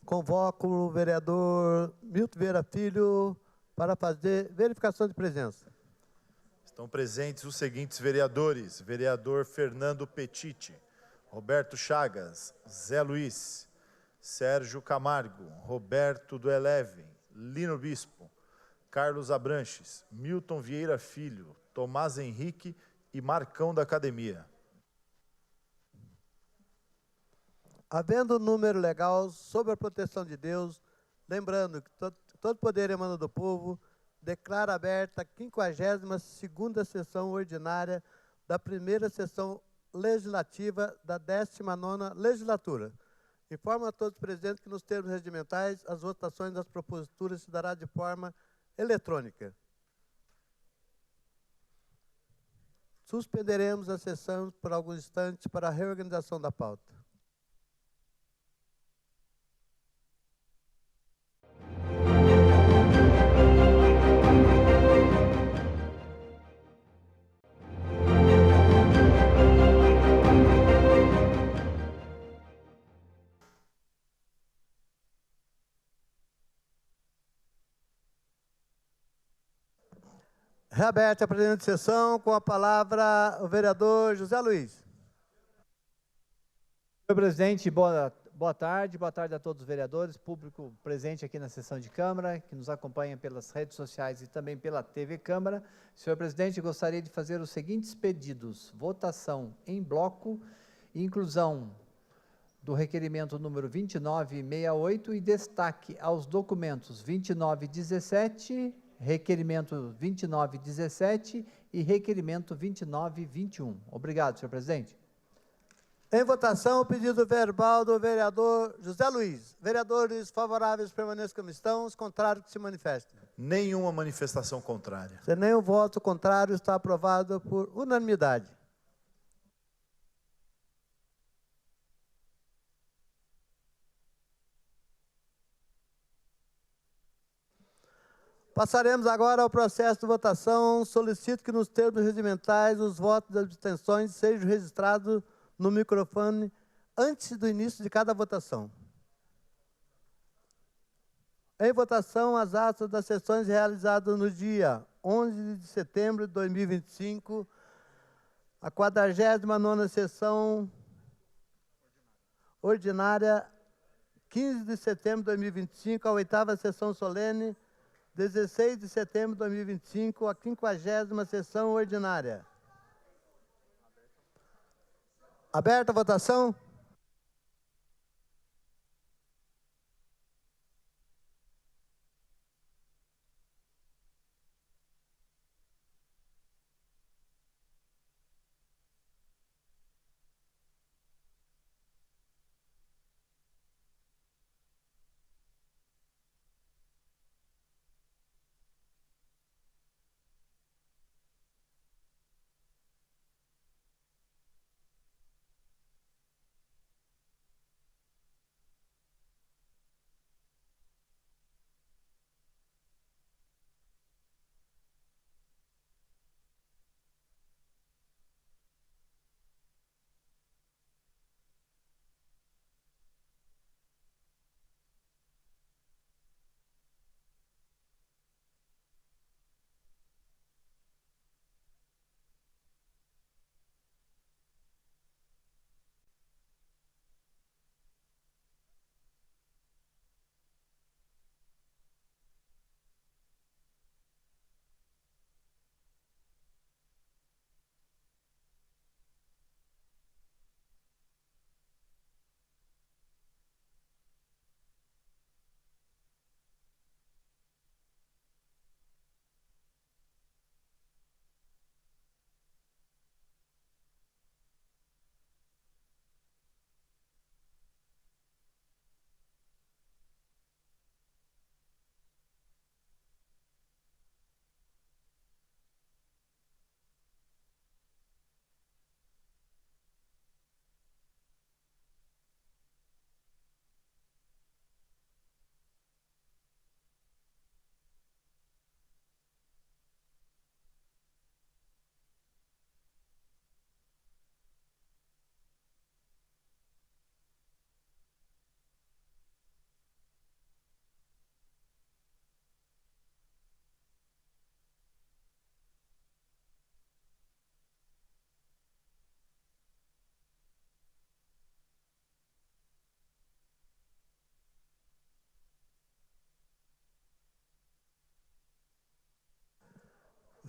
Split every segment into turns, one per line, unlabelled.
Convoco o vereador Milton Vieira Filho para fazer verificação de presença.
Estão presentes os seguintes vereadores: vereador Fernando Petiti, Roberto Chagas, Zé Luiz, Sérgio Camargo, Roberto do Eleve, Lino Bispo, Carlos Abranches, Milton Vieira Filho, Tomás Henrique e Marcão da Academia.
Havendo número legal sob a proteção de Deus, lembrando que todo poder emana do povo, declara aberta a 52ª sessão ordinária da primeira sessão legislativa da 19ª legislatura. Informo a todos os presentes que nos termos regimentais as votações das proposituras se dará de forma eletrônica. Suspenderemos a sessão por alguns instantes para a reorganização da pauta. Reaberta a presente sessão, com a palavra o vereador José Luiz.
Senhor presidente, boa tarde a todos os vereadores, público presente aqui na sessão de Câmara, que nos acompanha pelas redes sociais e também pela TV Câmara. Senhor presidente, gostaria de fazer os seguintes pedidos: votação em bloco, inclusão do requerimento número 2968 e destaque aos documentos 2917, requerimento 2917 e requerimento 2921. Obrigado, senhor presidente.
Em votação, o pedido verbal do vereador José Luiz. Vereadores favoráveis permaneçam como estão, os contrários que se manifestem.
Nenhuma manifestação contrária.
Se nenhum voto contrário, está aprovado por unanimidade. Passaremos agora ao processo de votação. Solicito que nos termos regimentais os votos das abstenções sejam registrados no microfone antes do início de cada votação. Em votação, as atas das sessões realizadas no dia 11 de setembro de 2025, a 49ª sessão ordinária, 15 de setembro de 2025, a 8ª sessão solene, 16 de setembro de 2025, a 50ª sessão ordinária. Aberta a votação.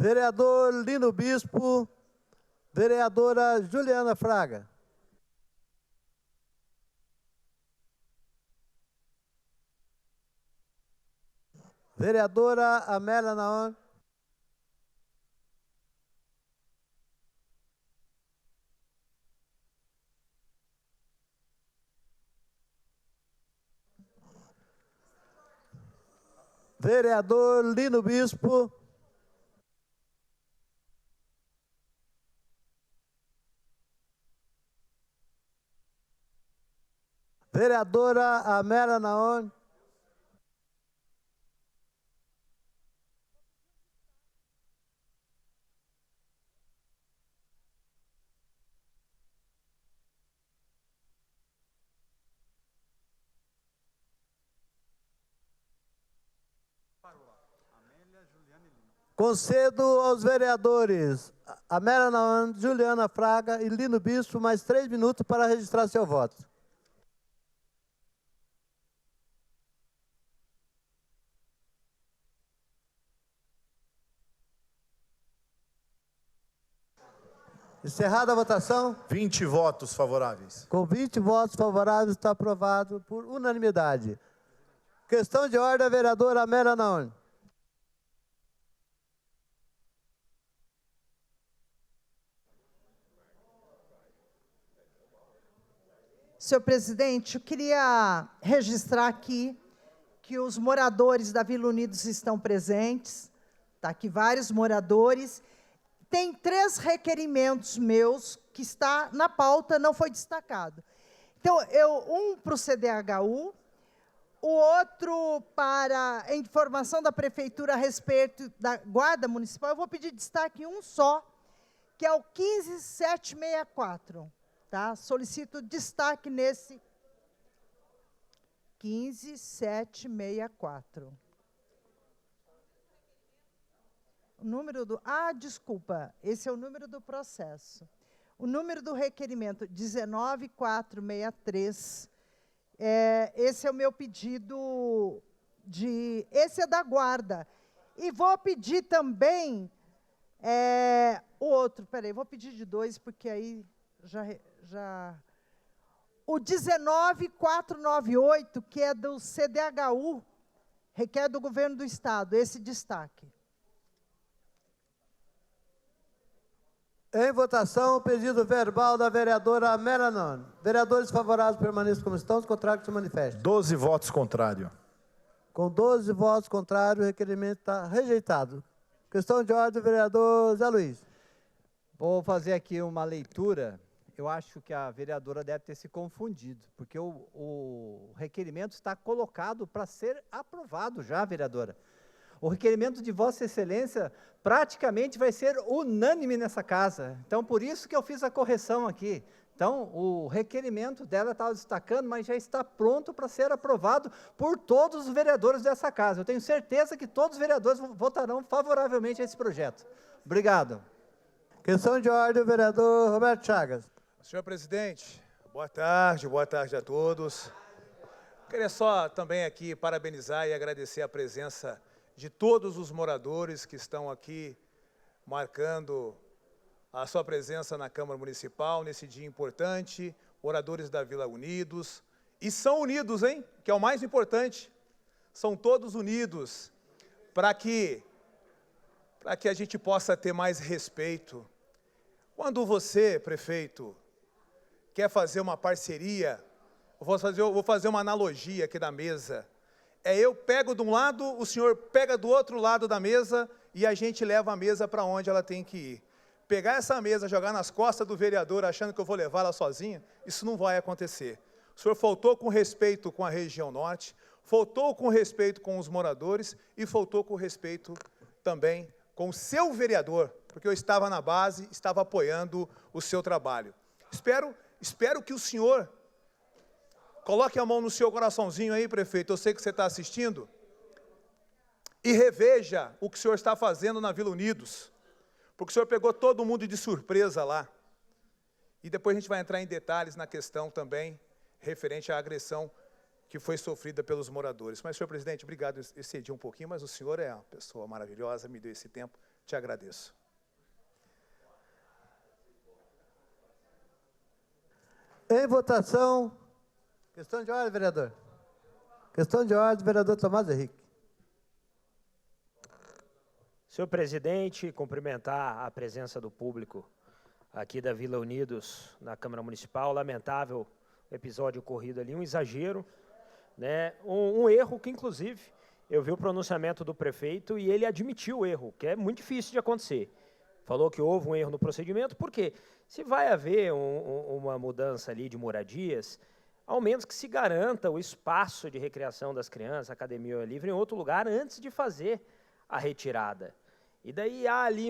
Vereador Lino Bispo, vereadora Juliana Fraga. Vereadora Amélia Naon. Vereador Lino Bispo. Vereadora Amélia Naon. Concedo aos vereadores Amélia Naon, Juliana Fraga e Lino Bispo mais 3 minutos para registrar seu voto. Encerrada a votação.
20 votos favoráveis.
Com 20 votos favoráveis, está aprovado por unanimidade. Questão de ordem, vereadora Amélia Naon.
Senhor presidente, eu queria registrar aqui que os moradores da Vila Unidos estão presentes. Está aqui vários moradores. Tem 3 requerimentos meus que está na pauta, não foi destacado. Então, um para o CDHU, o outro para a informação da Prefeitura a respeito da Guarda Municipal. Eu vou pedir destaque um só, que é o 15764. Tá? Solicito destaque nesse 15764. O número do... desculpa, esse é o número do processo. O número do requerimento, 19463. Esse é o meu pedido de... Esse é da Guarda. E vou pedir também o outro. Peraí, vou pedir de 2, porque aí o 19498, que é do CDHU, requer do governo do Estado, esse destaque.
Em votação, o pedido verbal da vereadora Amélia Naon. Vereadores favoráveis permaneçam como estão, os contrários se manifestem.
12 votos contrários.
Com 12 votos contrários, o requerimento está rejeitado. Questão de ordem, vereador Zé Luiz.
Vou fazer aqui uma leitura. Eu acho que a vereadora deve ter se confundido, porque o requerimento está colocado para ser aprovado já, vereadora. O requerimento de Vossa Excelência praticamente vai ser unânime nessa casa. Então, por isso que eu fiz a correção aqui. Então, o requerimento dela estava destacando, mas já está pronto para ser aprovado por todos os vereadores dessa casa. Eu tenho certeza que todos os vereadores votarão favoravelmente a esse projeto. Obrigado.
Questão de ordem, vereador Roberto Chagas.
Senhor presidente, boa tarde a todos. Queria só também aqui parabenizar e agradecer a presença de todos os moradores que estão aqui marcando a sua presença na Câmara Municipal nesse dia importante, moradores da Vila Unidos. E são unidos, hein? Que é o mais importante. São todos unidos para que a gente possa ter mais respeito. Quando você, prefeito, quer fazer uma parceria, eu vou fazer uma analogia aqui da mesa. Eu pego de um lado, o senhor pega do outro lado da mesa e a gente leva a mesa para onde ela tem que ir. Pegar essa mesa, jogar nas costas do vereador achando que eu vou levá-la sozinha, isso não vai acontecer. O senhor faltou com respeito com a região norte, faltou com respeito com os moradores e faltou com respeito também com o seu vereador, porque eu estava na base, estava apoiando o seu trabalho. Espero que o senhor coloque a mão no seu coraçãozinho aí, prefeito, eu sei que você está assistindo, e reveja o que o senhor está fazendo na Vila Unidos, porque o senhor pegou todo mundo de surpresa lá. E depois a gente vai entrar em detalhes na questão também, referente à agressão que foi sofrida pelos moradores. Mas, senhor presidente, obrigado, eu excedi um pouquinho, mas o senhor é uma pessoa maravilhosa, me deu esse tempo, te agradeço.
Em votação. Questão de ordem, vereador. Questão de ordem, vereador Tomás Henrique.
Senhor presidente, cumprimentar a presença do público aqui da Vila Unidos, na Câmara Municipal. Lamentável o episódio ocorrido ali, um exagero, né? Um erro que, inclusive, eu vi o pronunciamento do prefeito e ele admitiu o erro, que é muito difícil de acontecer. Falou que houve um erro no procedimento, porque se vai haver uma mudança ali de moradias, ao menos que se garanta o espaço de recreação das crianças, academia livre, em outro lugar, antes de fazer a retirada. E daí há ali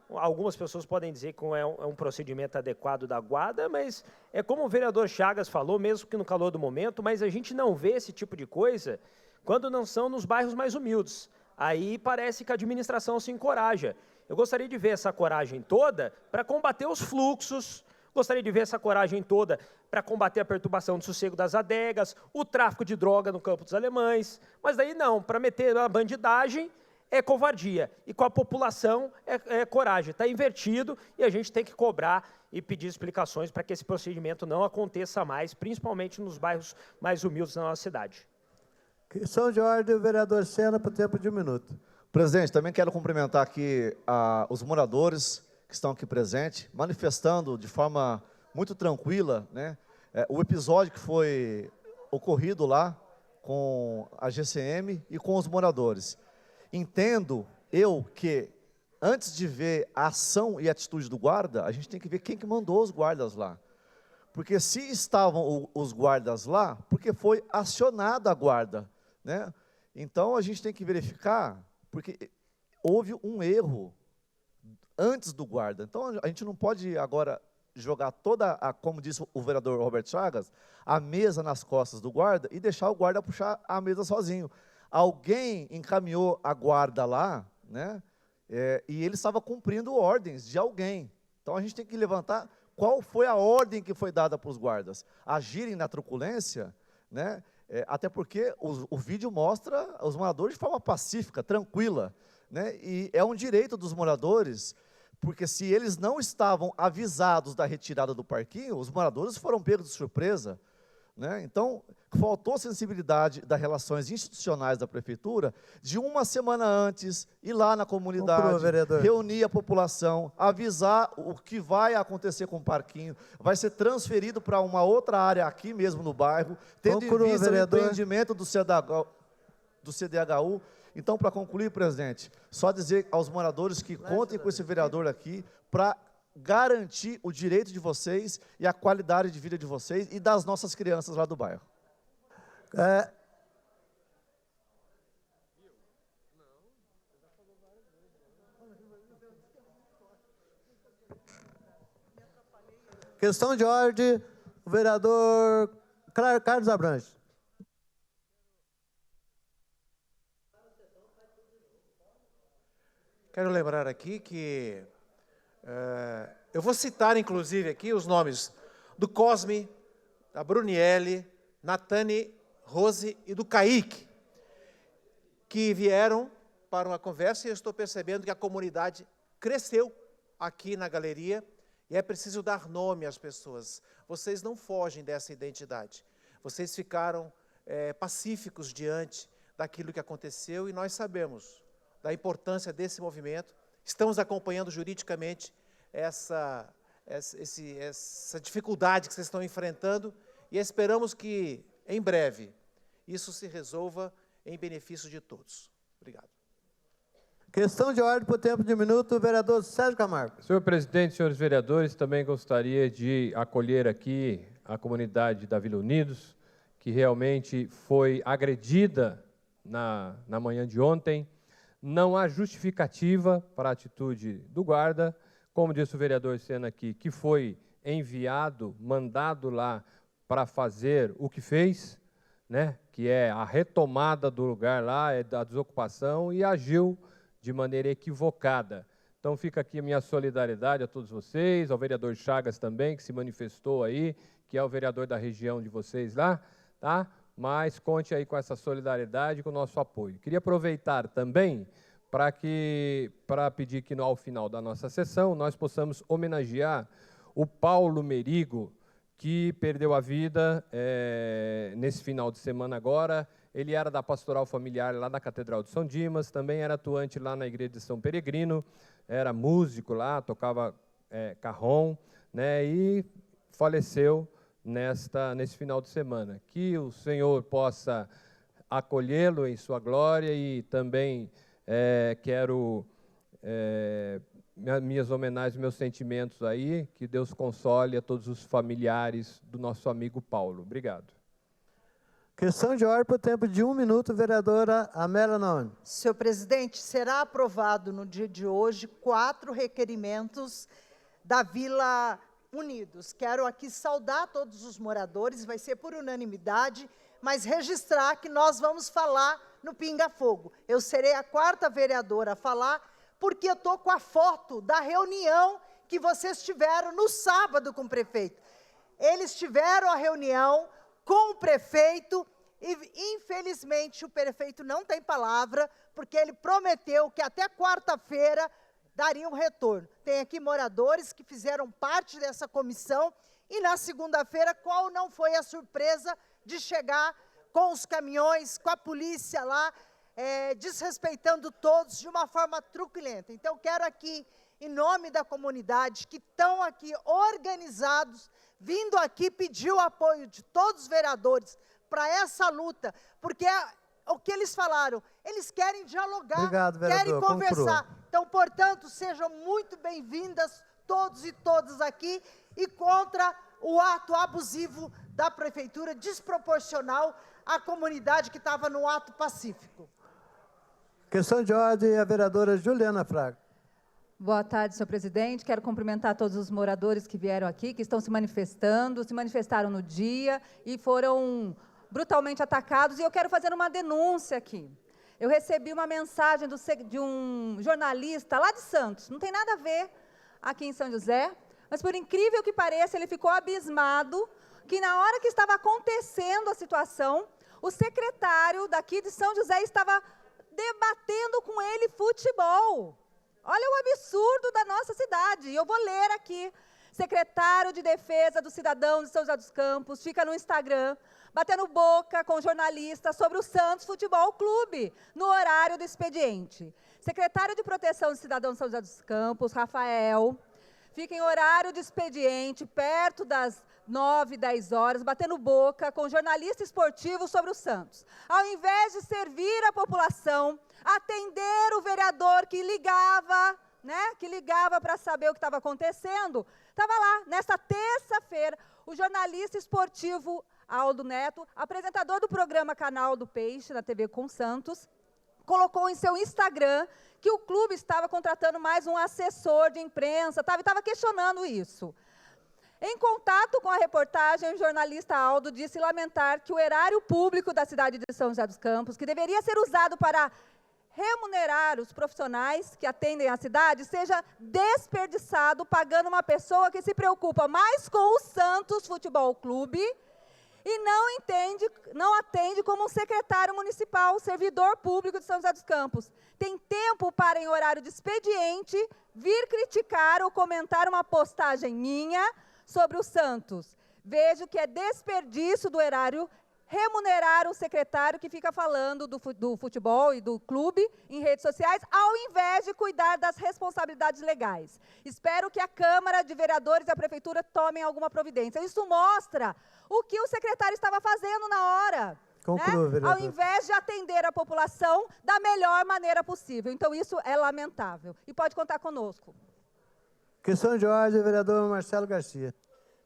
algumas pessoas podem dizer que é um procedimento adequado da guarda, mas é como o vereador Chagas falou, mesmo que no calor do momento, mas a gente não vê esse tipo de coisa quando não são nos bairros mais humildes. Aí parece que a administração se encoraja. Eu gostaria de ver essa coragem toda para combater os fluxos, gostaria de ver essa coragem toda para combater a perturbação do sossego das adegas, o tráfico de droga no Campo dos Alemães, mas daí não, para meter a bandidagem é covardia, e com a população é coragem. Está invertido e a gente tem que cobrar e pedir explicações para que esse procedimento não aconteça mais, principalmente nos bairros mais humildes da nossa cidade.
Questão de ordem, o vereador Sena, por tempo de 1 minuto.
Presidente, também quero cumprimentar aqui os moradores que estão aqui presentes, manifestando de forma muito tranquila, né, o episódio que foi ocorrido lá com a GCM e com os moradores. Entendo eu que, antes de ver a ação e a atitude do guarda, a gente tem que ver quem que mandou os guardas lá. Porque se estavam os guardas lá, porque foi acionada a guarda, né? Então, a gente tem que verificar, porque houve um erro antes do guarda. Então, a gente não pode agora jogar como disse o vereador Roberto Chagas, a mesa nas costas do guarda e deixar o guarda puxar a mesa sozinho. Alguém encaminhou a guarda lá, né? E ele estava cumprindo ordens de alguém. Então, a gente tem que levantar qual foi a ordem que foi dada para os guardas. Agirem na truculência, né? Até porque o vídeo mostra os moradores de forma pacífica, tranquila, né? E é um direito dos moradores, porque se eles não estavam avisados da retirada do parquinho, os moradores foram pegos de surpresa, né? Então, faltou sensibilidade das relações institucionais da prefeitura de uma semana antes, ir lá na comunidade, reunir a população, avisar o que vai acontecer com o parquinho, vai ser transferido para uma outra área aqui mesmo no bairro, tendo em vista o empreendimento do CDHU. Então, para concluir, presidente, só dizer aos moradores que contem com esse vereador aqui para garantir o direito de vocês e a qualidade de vida de vocês e das nossas crianças lá do bairro.
Questão de ordem, o vereador Carlos Abrantes.
Quero lembrar aqui que eu vou citar, inclusive, aqui os nomes do Cosme, da Bruniele, Natane, Rose e do Kaique, que vieram para uma conversa e eu estou percebendo que a comunidade cresceu aqui na galeria e é preciso dar nome às pessoas. Vocês não fogem dessa identidade. Vocês ficaram pacíficos diante daquilo que aconteceu e nós sabemos da importância desse movimento. Estamos acompanhando juridicamente essa dificuldade que vocês estão enfrentando e esperamos que, em breve, isso se resolva em benefício de todos. Obrigado.
Questão de ordem por tempo de 1 minuto, o vereador Sérgio Camargo.
Senhor presidente, senhores vereadores, também gostaria de acolher aqui a comunidade da Vila Unidos, que realmente foi agredida na manhã de ontem. Não há justificativa para a atitude do guarda, como disse o vereador Sena aqui, que foi enviado, mandado lá para fazer o que fez, né, que é a retomada do lugar lá, da desocupação, e agiu de maneira equivocada. Então fica aqui a minha solidariedade a todos vocês, ao vereador Chagas também, que se manifestou aí, que é o vereador da região de vocês lá, tá? Mas conte aí com essa solidariedade e com o nosso apoio. Queria aproveitar também para pedir que, ao final da nossa sessão, nós possamos homenagear o Paulo Merigo, que perdeu a vida nesse final de semana agora. Ele era da Pastoral Familiar lá na Catedral de São Dimas, também era atuante lá na Igreja de São Peregrino, era músico lá, tocava carrom, né, e faleceu nesse final de semana. Que o Senhor possa acolhê-lo em sua glória e também quero minhas homenagens, meus sentimentos aí, que Deus console a todos os familiares do nosso amigo Paulo. Obrigado.
Questão de ordem por tempo de 1 minuto, vereadora Amélia Naoni.
Senhor presidente, será aprovado no dia de hoje 4 requerimentos da Vila Unidos. Quero aqui saudar todos os moradores, vai ser por unanimidade, mas registrar que nós vamos falar no Pinga Fogo. Eu serei a 4ª vereadora a falar, porque eu estou com a foto da reunião que vocês tiveram no sábado com o prefeito. Eles tiveram a reunião com o prefeito e, infelizmente, o prefeito não tem palavra, porque ele prometeu que até quarta-feira daria um retorno. Tem aqui moradores que fizeram parte dessa comissão e, na segunda-feira, qual não foi a surpresa de chegar com os caminhões, com a polícia lá, desrespeitando todos de uma forma truculenta. Então, quero aqui, em nome da comunidade, que estão aqui organizados, vindo aqui pedir o apoio de todos os vereadores para essa luta, porque o que eles falaram, eles querem dialogar,
Obrigado, vereador,
querem conversar.
conclua.
Então, portanto, sejam muito bem-vindas todos e todas aqui e contra o ato abusivo da prefeitura, desproporcional à comunidade que estava no ato pacífico.
Questão de ordem, a vereadora Juliana Fraga.
Boa tarde, senhor presidente. Quero cumprimentar todos os moradores que vieram aqui, que estão se manifestaram no dia e foram brutalmente atacados. E eu quero fazer uma denúncia aqui. Eu recebi uma mensagem de um jornalista lá de Santos, não tem nada a ver aqui em São José, mas por incrível que pareça, ele ficou abismado que na hora que estava acontecendo a situação, o secretário daqui de São José estava debatendo com ele futebol. Olha o absurdo da nossa cidade. E eu vou ler aqui. Secretário de Defesa do Cidadão de São José dos Campos fica no Instagram, batendo boca com jornalistas sobre o Santos Futebol Clube, no horário do expediente. Secretário de Proteção do Cidadão de São José dos Campos, Rafael, fica em horário de expediente, perto das 9, 10 horas, batendo boca com jornalista esportivo sobre o Santos. Ao invés de servir a população, atender o vereador que ligava, para saber o que estava acontecendo, estava lá, nesta terça-feira, o jornalista esportivo Aldo Neto, apresentador do programa Canal do Peixe, na TV com Santos, colocou em seu Instagram que o clube estava contratando mais um assessor de imprensa, estava questionando isso. Em contato com a reportagem, o jornalista Aldo disse lamentar que o erário público da cidade de São José dos Campos, que deveria ser usado para remunerar os profissionais que atendem a cidade, seja desperdiçado pagando uma pessoa que se preocupa mais com o Santos Futebol Clube e não atende como um secretário municipal, servidor público de São José dos Campos. Tem tempo para, em horário de expediente, vir criticar ou comentar uma postagem minha sobre o Santos. Vejo que é desperdício do erário remunerar um secretário que fica falando do futebol e do clube em redes sociais, ao invés de cuidar das responsabilidades legais. Espero que a Câmara de Vereadores e a Prefeitura tomem alguma providência. Isso mostra o que o secretário estava fazendo na hora.
Conclua, vereador.
Ao invés de atender a população da melhor maneira possível. Então, isso é lamentável. E pode contar conosco.
Questão de ordem, vereador Marcelo Garcia.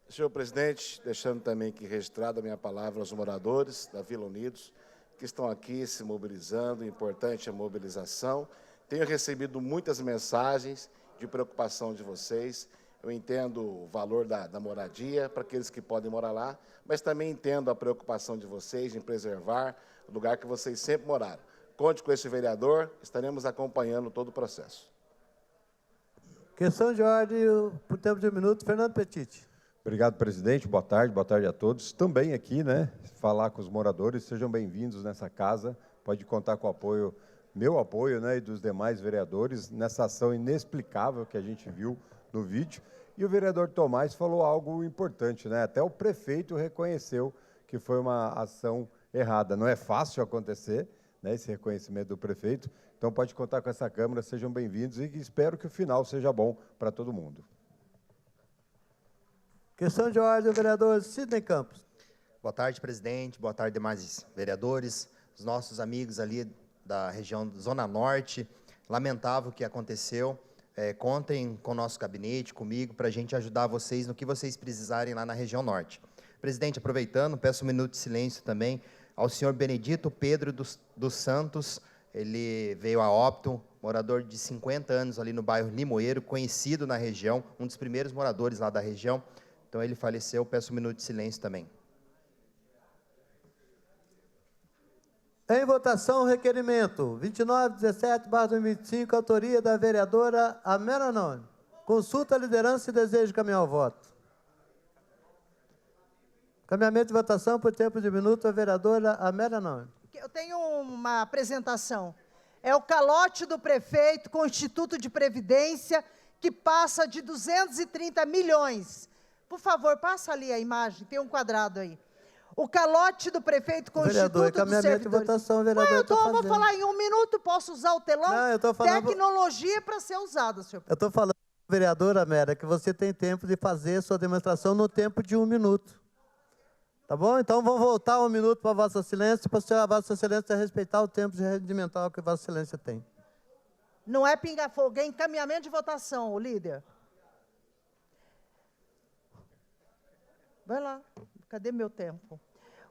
Senhor presidente, deixando também aqui registrada a minha palavra aos moradores da Vila Unidos, que estão aqui se mobilizando, importante a mobilização. Tenho recebido muitas mensagens de preocupação de vocês. Eu entendo o valor da moradia para aqueles que podem morar lá, mas também entendo a preocupação de vocês em preservar o lugar que vocês sempre moraram. Conte com esse vereador, estaremos acompanhando todo o processo.
Questão de ordem por tempo de 1 minuto, Fernando Petit.
Obrigado, presidente. Boa tarde a todos. Também aqui, falar com os moradores, sejam bem-vindos nessa casa. Pode contar com o apoio meu apoio, né, e dos demais vereadores nessa ação inexplicável que a gente viu no vídeo. E o vereador Tomás falou algo importante, né? Até o prefeito reconheceu que foi uma ação errada. Não é fácil acontecer, né, esse reconhecimento do prefeito. Então, pode contar com essa Câmara, sejam bem-vindos e espero que o final seja bom para todo mundo.
Questão de ordem, o vereador Sidney Campos.
Boa tarde, presidente. Boa tarde, demais vereadores. Os nossos amigos ali da região Zona Norte. Lamentável o que aconteceu. Contem com o nosso gabinete, comigo, para a gente ajudar vocês no que vocês precisarem lá na região Norte. Presidente, aproveitando, peço um minuto de silêncio também ao senhor Benedito Pedro dos Santos. Ele veio a óbito, morador de 50 anos ali no bairro Limoeiro, conhecido na região, um dos primeiros moradores lá da região. Então, ele faleceu, peço um minuto de silêncio também.
Em votação, o requerimento 2917/2025, autoria da vereadora Amera Noni. Consulta a liderança e desejo de caminhar ao voto. Caminhamento de votação por tempo de minuto, a vereadora Amera Noni.
Eu tenho uma apresentação. É o calote do prefeito com o Instituto de Previdência, que passa de 230 milhões. Por favor, passa ali a imagem, tem um quadrado aí. O calote do prefeito com o Instituto dos Servidores.
De votação, vereador,
vou falar em um minuto, posso usar o telão?
Não, eu estou falando...
Tecnologia para ser usada, senhor presidente.
Eu estou falando, vereadora Amera, que você tem tempo de fazer sua demonstração no tempo de 1 minuto. Tá bom? Então, vamos voltar 1 minuto para Vossa Excelência, para a Vossa Excelência respeitar o tempo de regimental que Vossa Excelência tem.
Não é pinga-fogo, é encaminhamento de votação, líder. Vai lá, cadê meu tempo?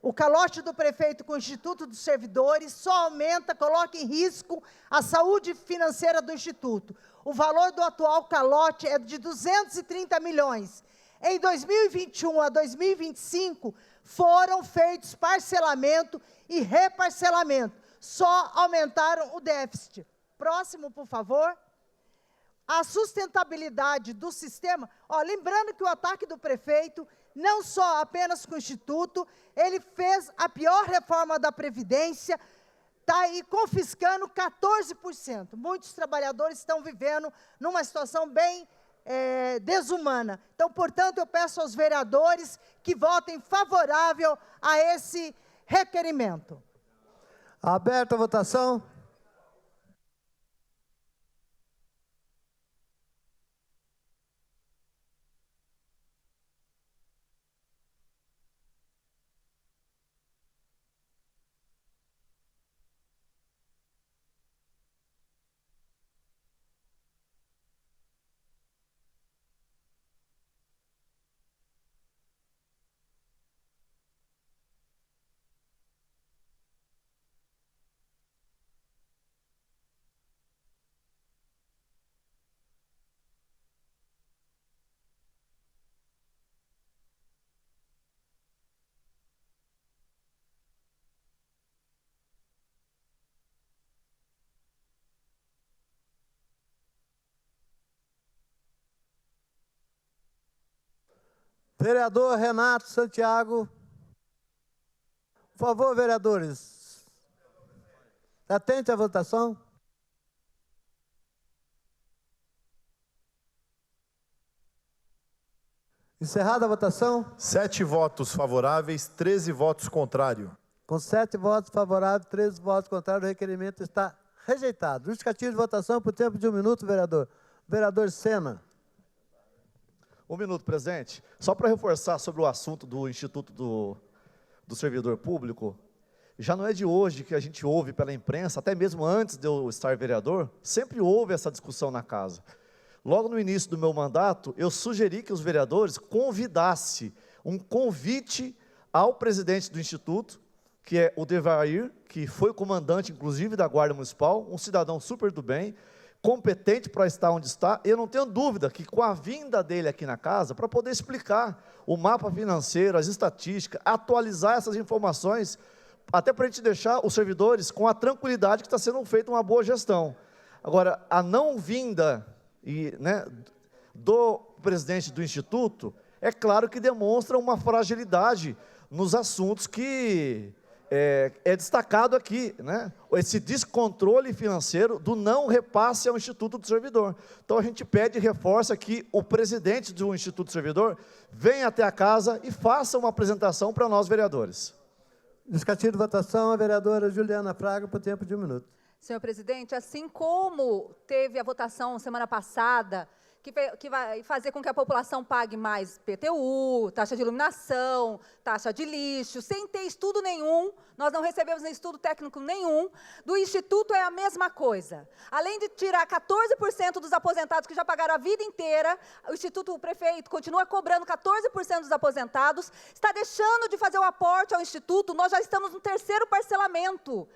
O calote do prefeito com o Instituto dos Servidores só aumenta, coloca em risco a saúde financeira do Instituto. O valor do atual calote é de 230 milhões. Em 2021 a 2025, foram feitos parcelamento e reparcelamento. Só aumentaram o déficit. Próximo, por favor. A sustentabilidade do sistema. Lembrando que o ataque do prefeito, não só apenas com o Instituto, ele fez a pior reforma da Previdência, está aí confiscando 14%. Muitos trabalhadores estão vivendo numa situação bem desumana. Então, portanto, eu peço aos vereadores que votem favorável a esse requerimento.
Aberta a votação. Vereador Renato Santiago. Por favor, vereadores, atente à votação. Encerrada a votação.
7 votos favoráveis, 13 votos contrários.
Com 7 votos favoráveis, 13 votos contrários, o requerimento está rejeitado. Justificativo de votação por tempo de 1 minuto, vereador. Vereador Sena.
1 minuto, presidente. Só para reforçar sobre o assunto do Instituto do Servidor Público, já não é de hoje que a gente ouve pela imprensa, até mesmo antes de eu estar vereador, sempre houve essa discussão na casa. Logo no início do meu mandato, eu sugeri que os vereadores convidassem um convite ao presidente do Instituto, que é o Devair, que foi comandante, inclusive, da Guarda Municipal, um cidadão super do bem, competente para estar onde está. Eu não tenho dúvida que com a vinda dele aqui na casa, para poder explicar o mapa financeiro, as estatísticas, atualizar essas informações, até para a gente deixar os servidores com a tranquilidade que está sendo feita uma boa gestão. Agora, a não vinda do presidente do Instituto, é claro que demonstra uma fragilidade nos assuntos que é destacado aqui, né, esse descontrole financeiro do não repasse ao Instituto do Servidor. Então, a gente pede e reforça que o presidente do Instituto do Servidor venha até a casa e faça uma apresentação para nós, vereadores.
Justificativa de votação, a vereadora Juliana Fraga, por tempo de 1 minuto.
Senhor presidente, assim como teve a votação semana passada, que vai fazer com que a população pague mais PTU, taxa de iluminação, taxa de lixo, sem ter estudo nenhum, nós não recebemos estudo técnico nenhum, do Instituto é a mesma coisa. Além de tirar 14% dos aposentados que já pagaram a vida inteira, o Instituto, o prefeito, continua cobrando 14% dos aposentados, está deixando de fazer o aporte ao Instituto, nós já estamos no terceiro parcelamento,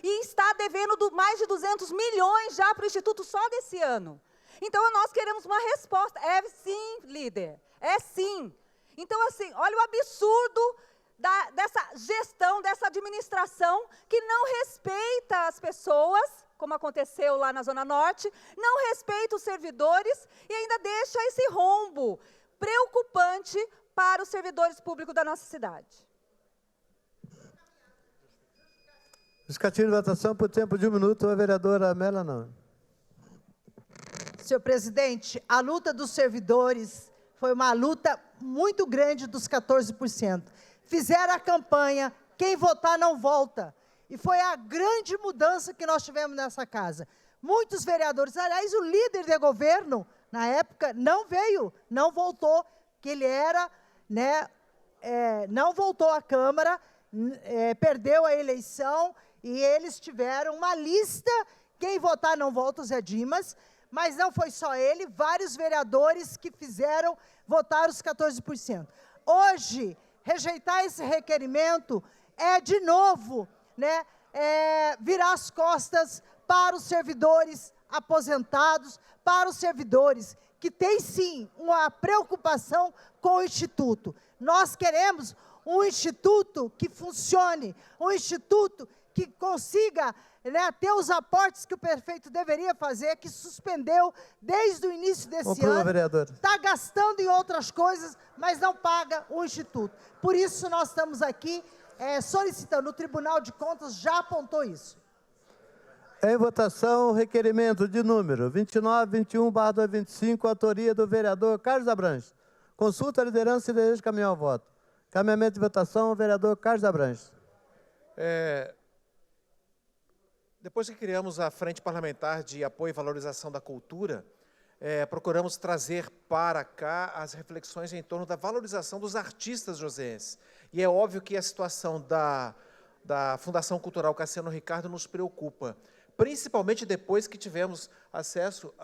e está devendo mais de 200 milhões já para o Instituto só desse ano. Então, nós queremos uma resposta. É sim, líder, é sim. Então, assim, olha o absurdo dessa gestão, dessa administração, que não respeita as pessoas, como aconteceu lá na Zona Norte, não respeita os servidores e ainda deixa esse rombo preocupante para os servidores públicos da nossa cidade.
Justificativa de votação, por tempo de 1 minuto, a vereadora Mela não.
Senhor presidente, a luta dos servidores foi uma luta muito grande dos 14%. Fizeram a campanha, quem votar não volta. E foi a grande mudança que nós tivemos nessa casa. Muitos vereadores, aliás, o líder de governo, na época, não veio, não voltou, que ele era, né, não voltou à Câmara, perdeu a eleição, e eles tiveram uma lista, quem votar não volta, o Zé Dimas, mas não foi só ele, vários vereadores que fizeram votar os 14%. Hoje, rejeitar esse requerimento é, de novo, né, virar as costas para os servidores aposentados, para os servidores que têm, sim, uma preocupação com o Instituto. Nós queremos um Instituto que funcione, um Instituto que consiga, né, ter os aportes que o prefeito deveria fazer, que suspendeu desde o início desse ano, está gastando em outras coisas, mas não paga o Instituto. Por isso, nós estamos aqui solicitando, o Tribunal de Contas já apontou isso.
Em votação, o requerimento de número 2921/2025, autoria do vereador Carlos Abranches. Consulta a liderança e desejo de caminhar ao voto. Caminhamento de votação, o vereador Carlos Abranches.
Depois que criamos a Frente Parlamentar de Apoio e Valorização da Cultura, procuramos trazer para cá as reflexões em torno da valorização dos artistas joseenses. E é óbvio que a situação da Fundação Cultural Cassiano Ricardo nos preocupa, principalmente depois que tivemos acesso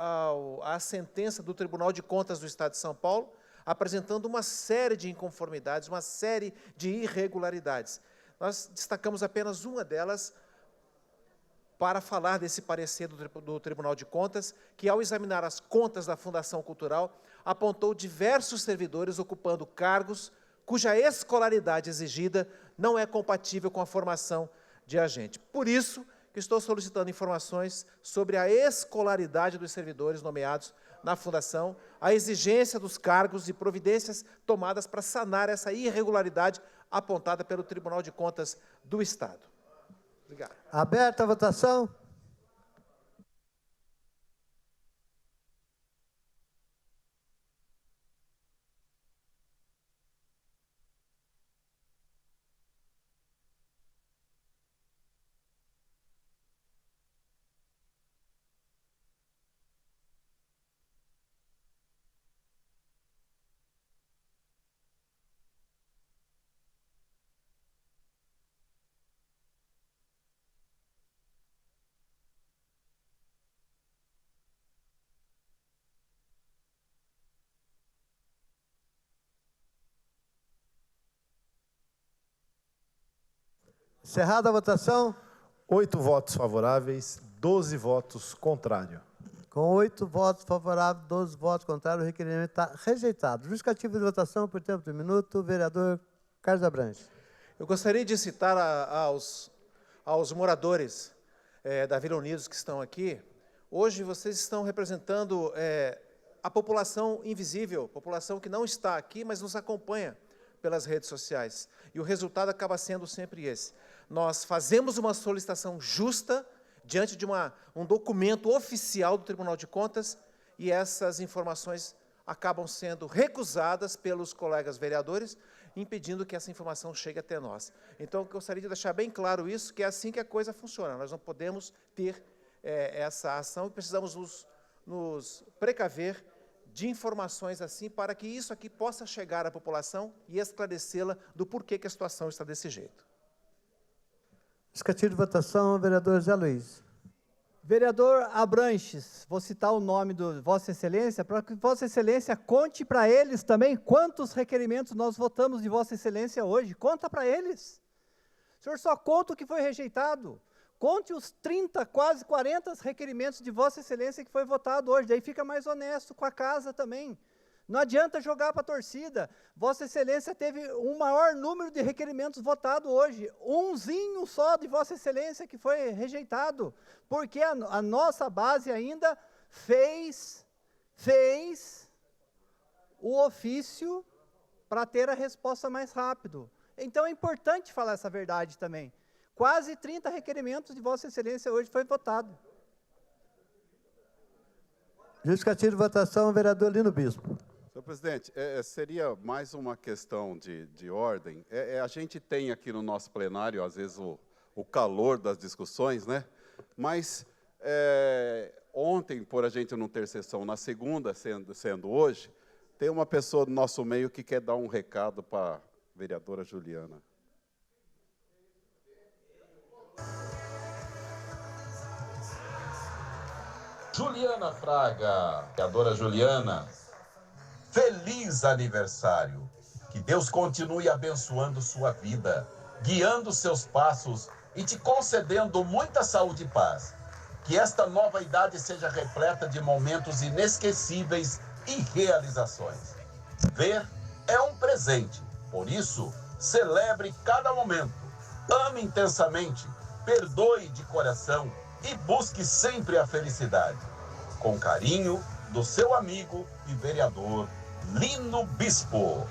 à sentença do Tribunal de Contas do Estado de São Paulo, apresentando uma série de inconformidades, uma série de irregularidades. Nós destacamos apenas uma delas, para falar desse parecer do Tribunal de Contas, que, ao examinar as contas da Fundação Cultural, apontou diversos servidores ocupando cargos cuja escolaridade exigida não é compatível com a formação de agente. Por isso, que estou solicitando informações sobre a escolaridade dos servidores nomeados na Fundação, a exigência dos cargos e providências tomadas para sanar essa irregularidade apontada pelo Tribunal de Contas do Estado. Obrigado.
Aberta a votação. Encerrada a votação.
8 votos favoráveis, 12 votos contrários.
Com 8 votos favoráveis, 12 votos contrários, o requerimento está rejeitado. Justificativa de votação, por tempo de 1 minuto, vereador Carlos Abranches.
Eu gostaria de citar aos moradores da Vila Unidos que estão aqui. Hoje vocês estão representando a população invisível, população que não está aqui, mas nos acompanha pelas redes sociais. E o resultado acaba sendo sempre esse. Nós fazemos uma solicitação justa diante de um documento oficial do Tribunal de Contas e essas informações acabam sendo recusadas pelos colegas vereadores, impedindo que essa informação chegue até nós. Então, eu gostaria de deixar bem claro isso, que é assim que a coisa funciona. Nós não podemos ter essa ação, precisamos nos precaver de informações assim, para que isso aqui possa chegar à população e esclarecê-la do porquê que a situação está desse jeito.
Justificativo de votação, vereador Zé Luiz.
Vereador Abranches, vou citar o nome do Vossa Excelência, para que Vossa Excelência conte para eles também quantos requerimentos nós votamos de Vossa Excelência hoje. Conta para eles. O senhor só conta o que foi rejeitado. Conte os 30, quase 40 requerimentos de Vossa Excelência que foi votado hoje, daí fica mais honesto com a casa também. Não adianta jogar para a torcida. Vossa Excelência teve um maior número de requerimentos votados hoje. Umzinho só de Vossa Excelência que foi rejeitado. Porque a nossa base ainda fez o ofício para ter a resposta mais rápido. Então é importante falar essa verdade também. Quase 30 requerimentos de Vossa Excelência hoje foi votado.
Justificativo de votação, vereador Lino Bispo.
Senhor presidente, seria mais uma questão de ordem. A gente tem aqui no nosso plenário, às vezes, o calor das discussões, né? Mas ontem, por a gente não ter sessão na segunda, sendo hoje, tem uma pessoa do nosso meio que quer dar um recado para a vereadora Juliana.
Juliana Fraga, vereadora Juliana, feliz aniversário. Que Deus continue abençoando sua vida, guiando seus passos e te concedendo muita saúde e paz. Que esta nova idade seja repleta de momentos inesquecíveis e realizações. Ver é um presente, por isso, celebre cada momento. Ame intensamente, perdoe de coração e busque sempre a felicidade. Com carinho, do seu amigo e vereador Lino Bispo.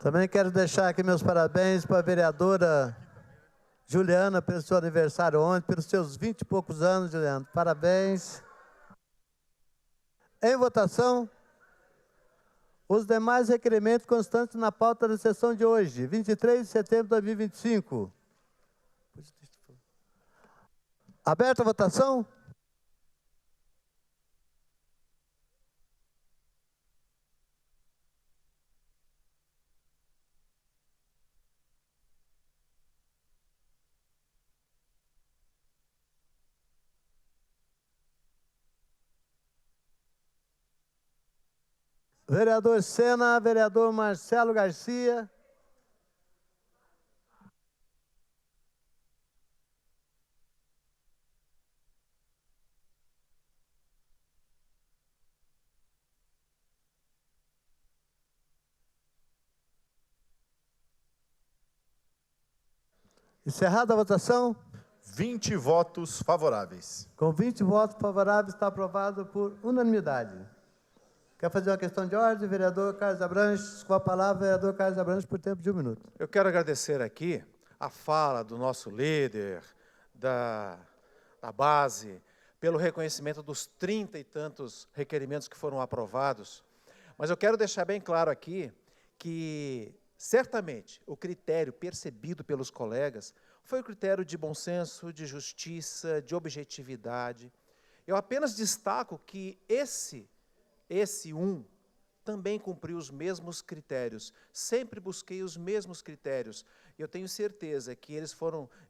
Também quero deixar aqui meus parabéns para a vereadora Juliana, pelo seu aniversário ontem, pelos seus 20 e poucos anos, Juliana. Parabéns. Em votação, os demais requerimentos constantes na pauta da sessão de hoje, 23 de setembro de 2025. Aberta a votação? Vereador Sena, vereador Marcelo Garcia. Encerrada a votação.
20 votos favoráveis.
Com 20 votos favoráveis, está aprovado por unanimidade. Quer fazer uma questão de ordem, vereador Carlos Abranches? Com a palavra, vereador Carlos Abranches, por tempo de 1 minuto.
Eu quero agradecer aqui a fala do nosso líder, da base, pelo reconhecimento dos 30 e tantos requerimentos que foram aprovados. Mas eu quero deixar bem claro aqui que, certamente, o critério percebido pelos colegas foi o critério de bom senso, de justiça, de objetividade. Eu apenas destaco que esse também cumpriu os mesmos critérios. Sempre busquei os mesmos critérios. E eu tenho certeza que eles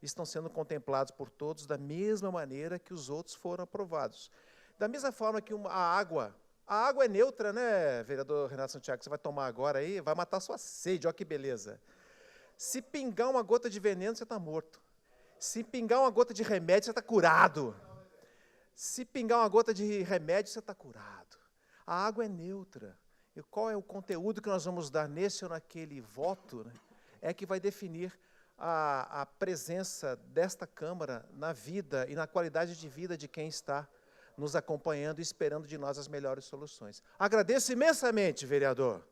estão sendo contemplados por todos da mesma maneira que os outros foram aprovados. Da mesma forma que a água é neutra, né, vereador Renato Santiago, que você vai tomar agora aí, vai matar sua sede, olha que beleza. Se pingar uma gota de veneno, você está morto. Se pingar uma gota de remédio, você está curado. Se pingar uma gota de remédio, você está curado. A água é neutra. E qual é o conteúdo que nós vamos dar nesse ou naquele voto, né, é que vai definir a presença desta Câmara na vida e na qualidade de vida de quem está nos acompanhando e esperando de nós as melhores soluções. Agradeço imensamente, vereador,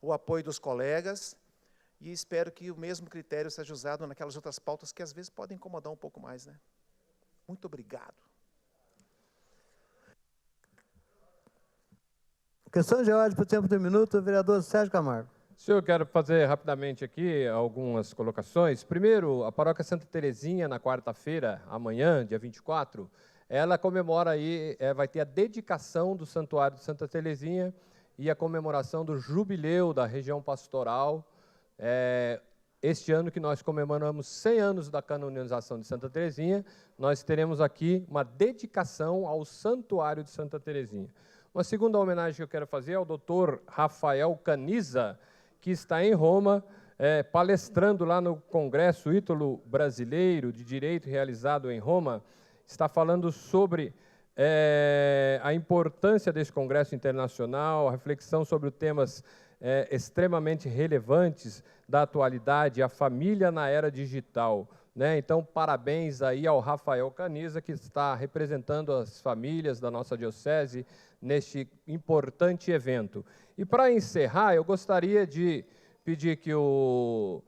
o apoio dos colegas e espero que o mesmo critério seja usado naquelas outras pautas que às vezes podem incomodar um pouco mais, né? Muito obrigado.
Questão de ordem, por tempo de um minuto, vereador Sérgio Camargo.
Senhor, eu quero fazer rapidamente aqui algumas colocações. Primeiro, a Paróquia Santa Terezinha, na quarta-feira, amanhã, dia 24, ela comemora aí, vai ter a dedicação do Santuário de Santa Terezinha e a comemoração do jubileu da região pastoral. Este ano que nós comemoramos 100 anos da canonização de Santa Terezinha, nós teremos aqui uma dedicação ao Santuário de Santa Terezinha. Uma segunda homenagem que eu quero fazer é ao doutor Rafael Caniza, que está em Roma, palestrando lá no Congresso Ítalo-Brasileiro de Direito realizado em Roma, está falando sobre a importância desse congresso internacional, a reflexão sobre temas extremamente relevantes da atualidade, a família na era digital, né? Então, parabéns aí ao Rafael Caniza, que está representando as famílias da nossa diocese neste importante evento. E para encerrar, eu gostaria de pedir que o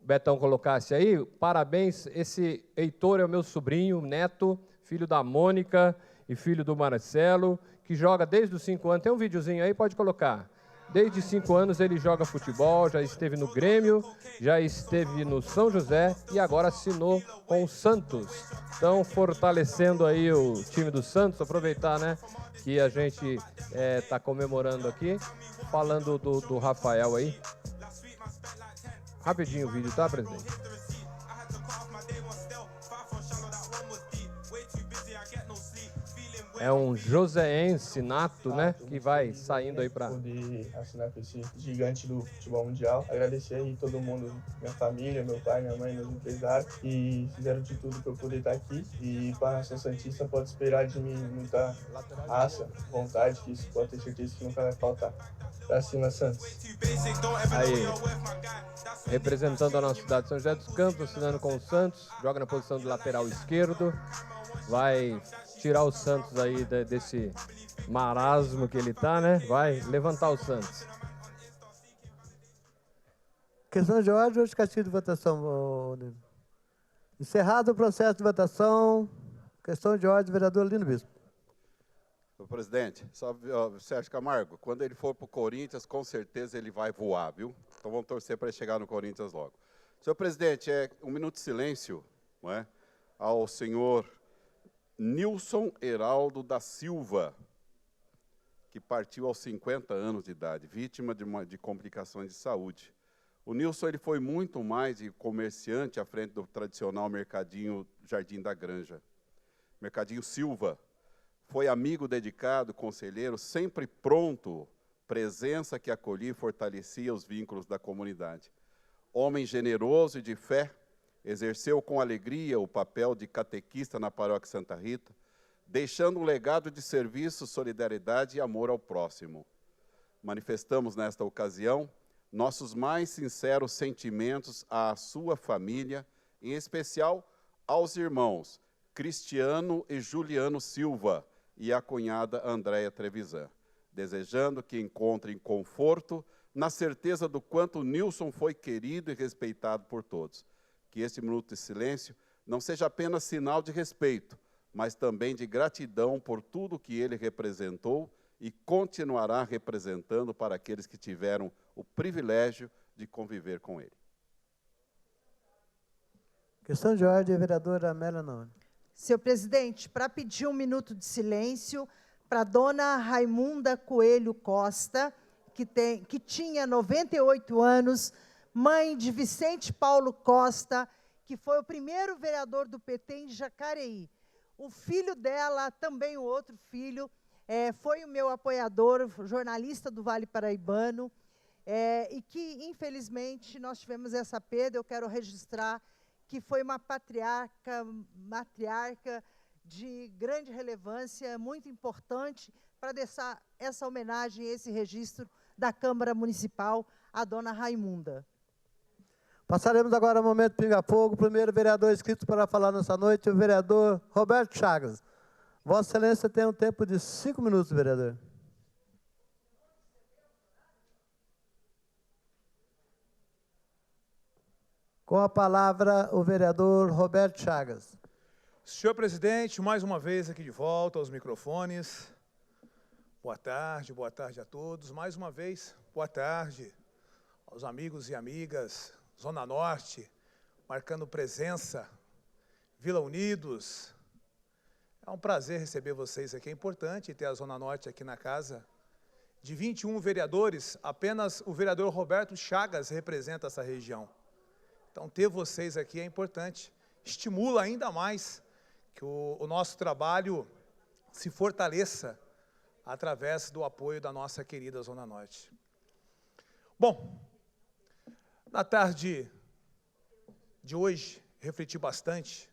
Betão colocasse aí, parabéns, esse Heitor é o meu sobrinho, neto, filho da Mônica e filho do Marcelo, que joga desde os 5 anos. Tem um videozinho aí, pode colocar. Desde 5 anos ele joga futebol, já esteve no Grêmio, já esteve no São José e agora assinou com o Santos. Então, fortalecendo aí o time do Santos, aproveitar, né, que a gente está comemorando aqui, falando do Rafael aí. Rapidinho o vídeo, tá, presidente? É um joseense nato, né, que vai saindo aí para
poder assinar com esse gigante do futebol mundial. Agradecer aí todo mundo, minha família, meu pai, minha mãe, meus empresários, que fizeram de tudo para eu poder estar aqui. E para a Nação Santista pode esperar de mim muita raça, vontade, que isso pode ter certeza que nunca vai faltar. Pra cima, Santos.
Aí, representando a nossa cidade de São José dos Campos, assinando com o Santos, joga na posição de lateral esquerdo, vai tirar o Santos aí desse marasmo que ele está, né? Vai levantar o Santos.
Questão de ordem ou de castigo de votação? Encerrado o processo de votação. Questão de ordem, vereador Lino Bispo.
Senhor presidente, Sérgio Camargo, quando ele for para o Corinthians, com certeza ele vai voar, viu? Então vamos torcer para ele chegar no Corinthians logo. Senhor presidente, um minuto de silêncio, não é? Ao senhor Nilson Heraldo da Silva, que partiu aos 50 anos de idade, vítima de complicações de saúde. O Nilson ele foi muito mais de comerciante à frente do tradicional mercadinho Jardim da Granja. Mercadinho Silva. Foi amigo dedicado, conselheiro, sempre pronto, presença que acolhia e fortalecia os vínculos da comunidade. Homem generoso e de fé, exerceu com alegria o papel de catequista na Paróquia Santa Rita, deixando um legado de serviço, solidariedade e amor ao próximo. Manifestamos nesta ocasião nossos mais sinceros sentimentos à sua família, em especial aos irmãos Cristiano e Juliano Silva e à cunhada Andréia Trevisan, desejando que encontrem conforto na certeza do quanto Nilson foi querido e respeitado por todos. Que este minuto de silêncio não seja apenas sinal de respeito, mas também de gratidão por tudo que ele representou e continuará representando para aqueles que tiveram o privilégio de conviver com ele.
Questão de ordem, vereadora Amélia Noone.
Senhor presidente, para pedir um minuto de silêncio para a dona Raimunda Coelho Costa, que tinha 98 anos, mãe de Vicente Paulo Costa, que foi o primeiro vereador do PT em Jacareí. O filho dela, também o outro filho, foi o meu apoiador, jornalista do Vale Paraibano, e que, infelizmente, nós tivemos essa perda. Eu quero registrar que foi uma matriarca de grande relevância, muito importante, para deixar essa homenagem, esse registro da Câmara Municipal à dona Raimunda.
Passaremos agora ao momento pinga-fogo. O primeiro vereador inscrito para falar nessa noite, o vereador Roberto Chagas. Vossa Excelência tem um tempo de 5 minutos, vereador. Com a palavra, o vereador Roberto Chagas.
Senhor presidente, mais uma vez aqui de volta aos microfones. Boa tarde a todos. Mais uma vez, boa tarde aos amigos e amigas Zona Norte, marcando presença, Vila Unidos. É um prazer receber vocês aqui. É importante ter a Zona Norte aqui na casa. De 21 vereadores, apenas o vereador Roberto Chagas representa essa região. Então, ter vocês aqui é importante. Estimula ainda mais que o nosso trabalho se fortaleça através do apoio da nossa querida Zona Norte. Bom, na tarde de hoje, refleti bastante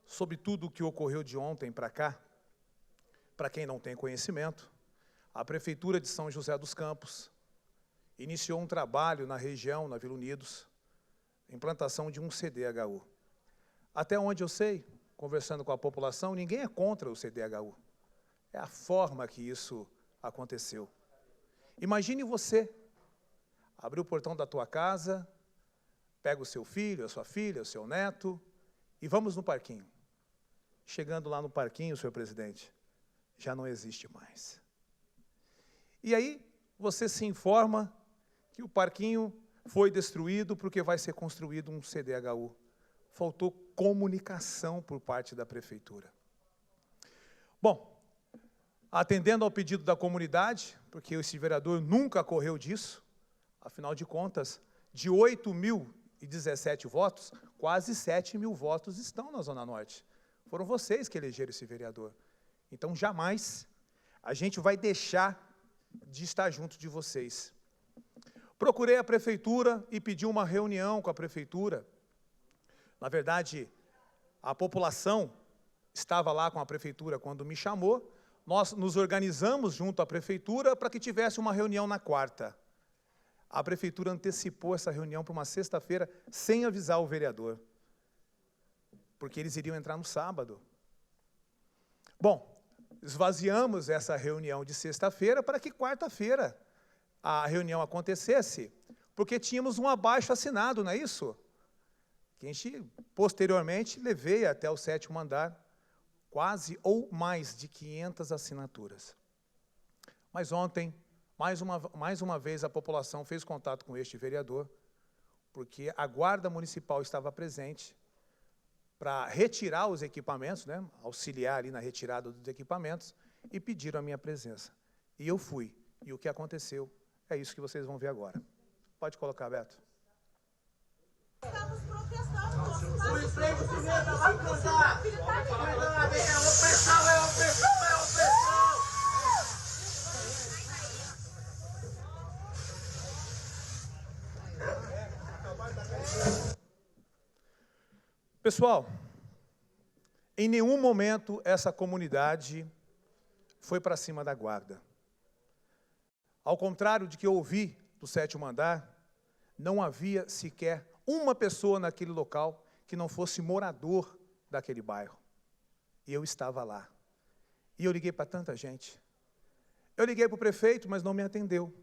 sobre tudo o que ocorreu de ontem para cá. Para quem não tem conhecimento, a Prefeitura de São José dos Campos iniciou um trabalho na região, na Vila Unidos, implantação de um CDHU. Até onde eu sei, conversando com a população, ninguém é contra o CDHU. É a forma que isso aconteceu. Imagine você abrir o portão da tua casa, pega o seu filho, a sua filha, o seu neto, e vamos no parquinho. Chegando lá no parquinho, senhor presidente, já não existe mais. E aí, você se informa que o parquinho foi destruído porque vai ser construído um CDHU. Faltou comunicação por parte da prefeitura. Bom, atendendo ao pedido da comunidade, porque esse vereador nunca correu disso, afinal de contas, de 8.017 votos, quase 7.000 votos estão na Zona Norte. Foram vocês que elegeram esse vereador. Então, jamais a gente vai deixar de estar junto de vocês. Procurei a prefeitura e pedi uma reunião com a prefeitura. Na verdade, a população estava lá com a prefeitura quando me chamou. Nós nos organizamos junto à prefeitura para que tivesse uma reunião na quarta. A prefeitura antecipou essa reunião para uma sexta-feira, sem avisar o vereador, porque eles iriam entrar no sábado. Bom, esvaziamos essa reunião de sexta-feira para que quarta-feira a reunião acontecesse, porque tínhamos um abaixo-assinado, não é isso? Que a gente, posteriormente, levei até o 7º andar, quase ou mais de 500 assinaturas. Mas ontem, mais uma vez, a população fez contato com este vereador, porque a Guarda Municipal estava presente para retirar os equipamentos, né, auxiliar ali na retirada dos equipamentos, e pediram a minha presença. E eu fui. E o que aconteceu é isso que vocês vão ver agora. Pode colocar, Beto.
Estamos protestando. O emprego primeiro vai cantar. É opressão, é opressão, é opressão.
Pessoal, em nenhum momento essa comunidade foi para cima da guarda. Ao contrário de que eu ouvi do 7º andar, não havia sequer uma pessoa naquele local que não fosse morador daquele bairro. E eu estava lá. E eu liguei para tanta gente. Eu liguei para o prefeito, mas não me atendeu.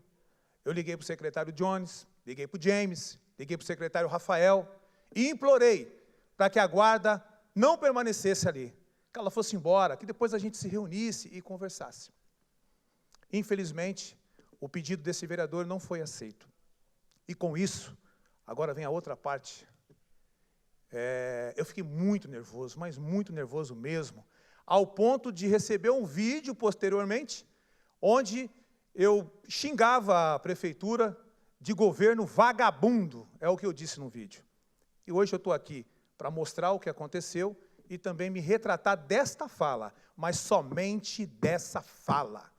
Eu liguei para o secretário Jones, liguei para o James, liguei para o secretário Rafael e implorei para que a guarda não permanecesse ali, que ela fosse embora, que depois a gente se reunisse e conversasse. Infelizmente, o pedido desse vereador não foi aceito. E com isso, agora vem a outra parte. Eu fiquei muito nervoso, mas muito nervoso mesmo, ao ponto de receber um vídeo posteriormente, onde eu xingava a prefeitura de governo vagabundo, é o que eu disse no vídeo. E hoje eu estou aqui para mostrar o que aconteceu e também me retratar desta fala, mas somente dessa fala.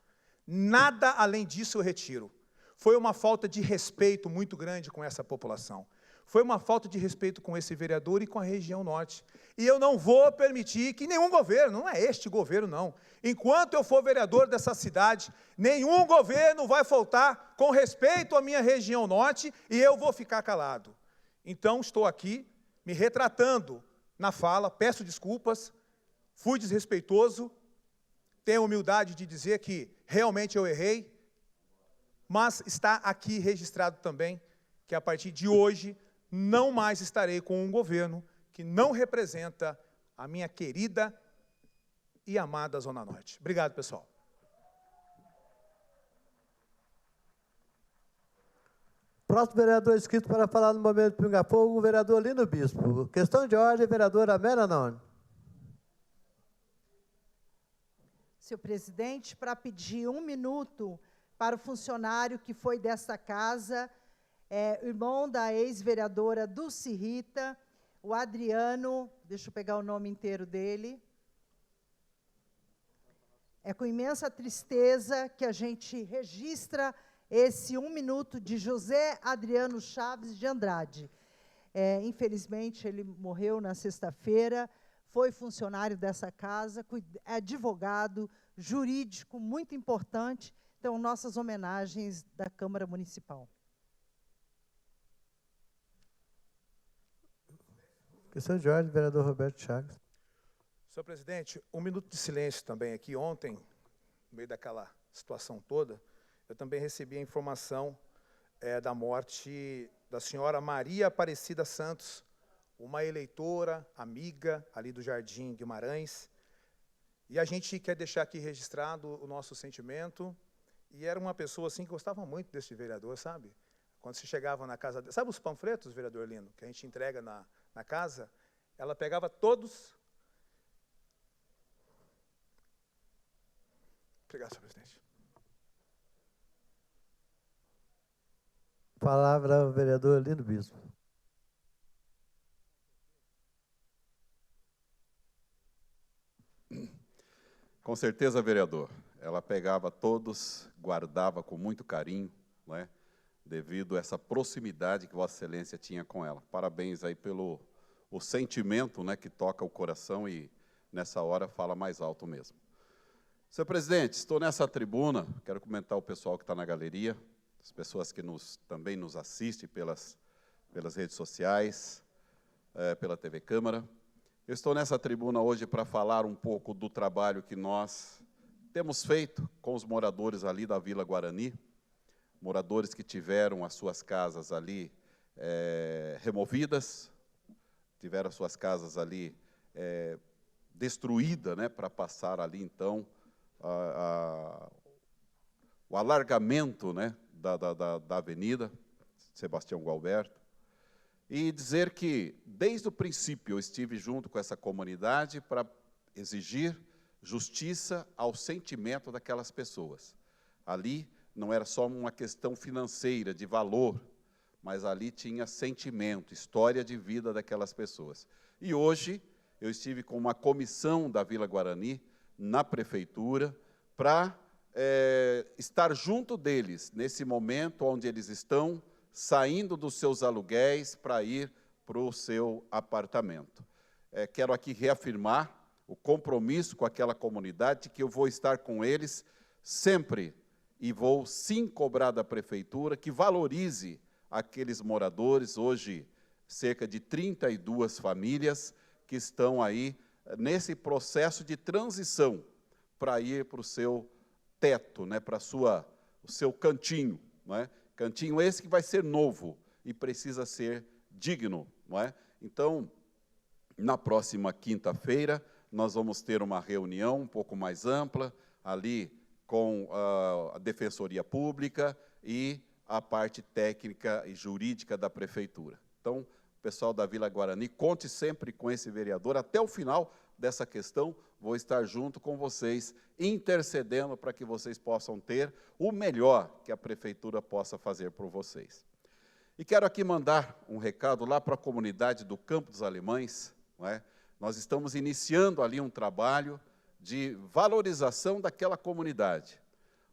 Nada além disso eu retiro. Foi uma falta de respeito muito grande com essa população. Foi uma falta de respeito com esse vereador e com a região norte. E eu não vou permitir que nenhum governo, não é este governo não, enquanto eu for vereador dessa cidade, nenhum governo vai faltar com respeito à minha região norte e eu vou ficar calado. Então, estou aqui me retratando na fala, peço desculpas, fui desrespeitoso, tenho a humildade de dizer que realmente eu errei, mas está aqui registrado também que a partir de hoje não mais estarei com um governo que não representa a minha querida e amada Zona Norte. Obrigado, pessoal.
Próximo vereador inscrito para falar no momento do Pinga Fogo, o vereador Lino Bispo. Questão de ordem, vereadora Mera Noni.
Senhor presidente, para pedir 1 minuto para o funcionário que foi desta casa, irmão da ex-vereadora Dulce Rita, o Adriano, deixa eu pegar o nome inteiro dele. É com imensa tristeza que a gente registra esse 1 minuto de José Adriano Chaves de Andrade. Infelizmente, ele morreu na sexta-feira, foi funcionário dessa casa, advogado, jurídico, muito importante. Então, nossas homenagens da Câmara Municipal.
Questão de ordem, vereador Roberto Chagas.
Senhor presidente, 1 minuto de silêncio também aqui. Ontem, no meio daquela situação toda, eu também recebi a informação da morte da senhora Maria Aparecida Santos, uma eleitora, amiga ali do Jardim Guimarães. E a gente quer deixar aqui registrado o nosso sentimento. E era uma pessoa assim que gostava muito desse vereador, sabe? Quando se chegava na casa dele, sabe os panfletos, vereador Lino, que a gente entrega na casa? Ela pegava todos. Obrigado, senhor presidente.
Palavra ao vereador Lino Bispo.
Com certeza, vereador. Ela pegava todos, guardava com muito carinho, não é? Devido a essa proximidade que Vossa Excelência tinha com ela. Parabéns aí pelo o sentimento, né, que toca o coração e, nessa hora, fala mais alto mesmo. Senhor presidente, estou nessa tribuna, quero comentar o pessoal que está na galeria, as pessoas que também nos assistem pelas redes sociais, pela TV Câmara. Eu estou nessa tribuna hoje para falar um pouco do trabalho que nós temos feito com os moradores ali da Vila Guarani, moradores que tiveram as suas casas ali removidas, tiveram as suas casas ali destruídas, né, para passar ali, então, o alargamento, né, da Avenida Sebastião Gualberto, e dizer que, desde o princípio, eu estive junto com essa comunidade para exigir justiça ao sentimento daquelas pessoas. Ali não era só uma questão financeira, de valor, mas ali tinha sentimento, história de vida daquelas pessoas. E hoje eu estive com uma comissão da Vila Guarani, na prefeitura, para estar junto deles, nesse momento onde eles estão saindo dos seus aluguéis para ir para o seu apartamento. Quero aqui reafirmar o compromisso com aquela comunidade, que eu vou estar com eles sempre, e vou sim cobrar da prefeitura que valorize aqueles moradores, hoje cerca de 32 famílias, que estão aí nesse processo de transição para ir para o seu teto, né, para o seu cantinho, não é? Cantinho esse que vai ser novo e precisa ser digno, não é? Então, na próxima quinta-feira, nós vamos ter uma reunião um pouco mais ampla, ali com a Defensoria Pública e a parte técnica e jurídica da Prefeitura. Então, pessoal da Vila Guarani, conte sempre com esse vereador. Até o final dessa questão, vou estar junto com vocês, intercedendo para que vocês possam ter o melhor que a Prefeitura possa fazer por vocês. E quero aqui mandar um recado lá para a comunidade do Campo dos Alemães, não é? Nós estamos iniciando ali um trabalho de valorização daquela comunidade.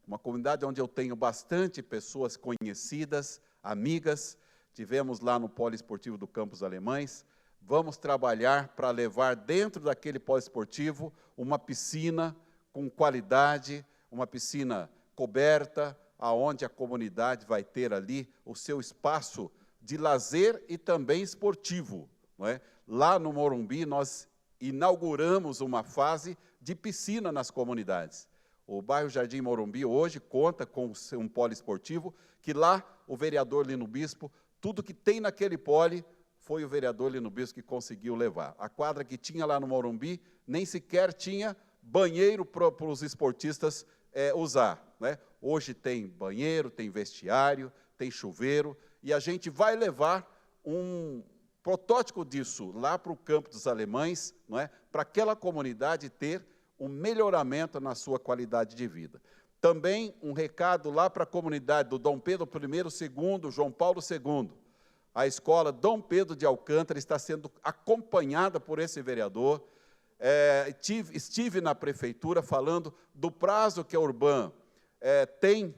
Uma comunidade onde eu tenho bastante pessoas conhecidas, amigas. Tivemos lá no Poliesportivo do Campo dos Alemães. Vamos trabalhar para levar dentro daquele poliesportivo uma piscina com qualidade, uma piscina coberta, aonde a comunidade vai ter ali o seu espaço de lazer e também esportivo, não é? Lá no Morumbi, nós inauguramos uma fase de piscina nas comunidades. O bairro Jardim Morumbi hoje conta com um poliesportivo, que lá o vereador Lino Bispo, tudo que tem naquele pole, foi o vereador Lino Bispo que conseguiu levar. A quadra que tinha lá no Morumbi, nem sequer tinha banheiro para os esportistas usar, né? Hoje tem banheiro, tem vestiário, tem chuveiro, e a gente vai levar um protótipo disso lá para o Campo dos Alemães, não é? Para aquela comunidade ter um melhoramento na sua qualidade de vida. Também um recado lá para a comunidade do Dom Pedro I, II, João Paulo II. A escola Dom Pedro de Alcântara está sendo acompanhada por esse vereador. Estive na prefeitura falando do prazo que a Urban tem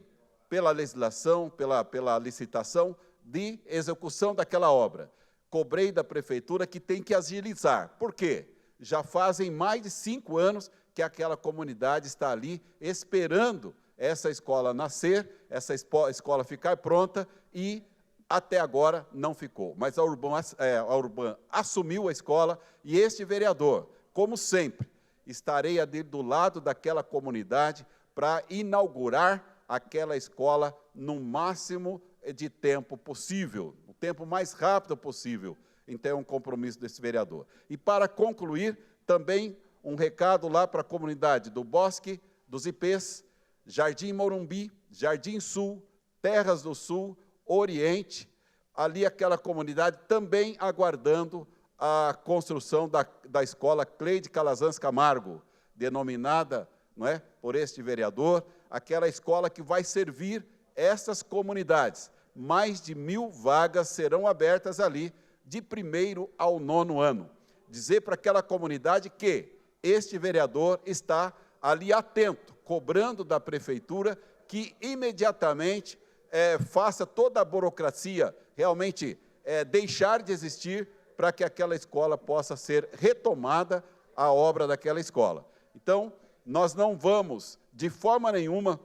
pela legislação, pela licitação de execução daquela obra. Cobrei da prefeitura que tem que agilizar. Por quê? Já fazem mais de 5 anos que aquela comunidade está ali esperando essa escola nascer, essa escola ficar pronta, e até agora não ficou. Mas a Urban assumiu a escola, e este vereador, como sempre, estarei ali do lado daquela comunidade para inaugurar aquela escola no máximo de tempo possível, o tempo mais rápido possível. Então, é um compromisso desse vereador. E, para concluir, também um recado lá para a comunidade do Bosque, dos Ipês, Jardim Morumbi, Jardim Sul, Terras do Sul, Oriente, ali aquela comunidade também aguardando a construção da escola Cleide Calazans Camargo, denominada, não é, por este vereador, aquela escola que vai servir essas comunidades. Mais de 1.000 vagas serão abertas ali, de 1º ao 9º ano. Dizer para aquela comunidade que este vereador está ali atento, cobrando da prefeitura que imediatamente faça toda a burocracia realmente deixar de existir, para que aquela escola possa ser retomada, a obra daquela escola. Então, nós não vamos, de forma nenhuma,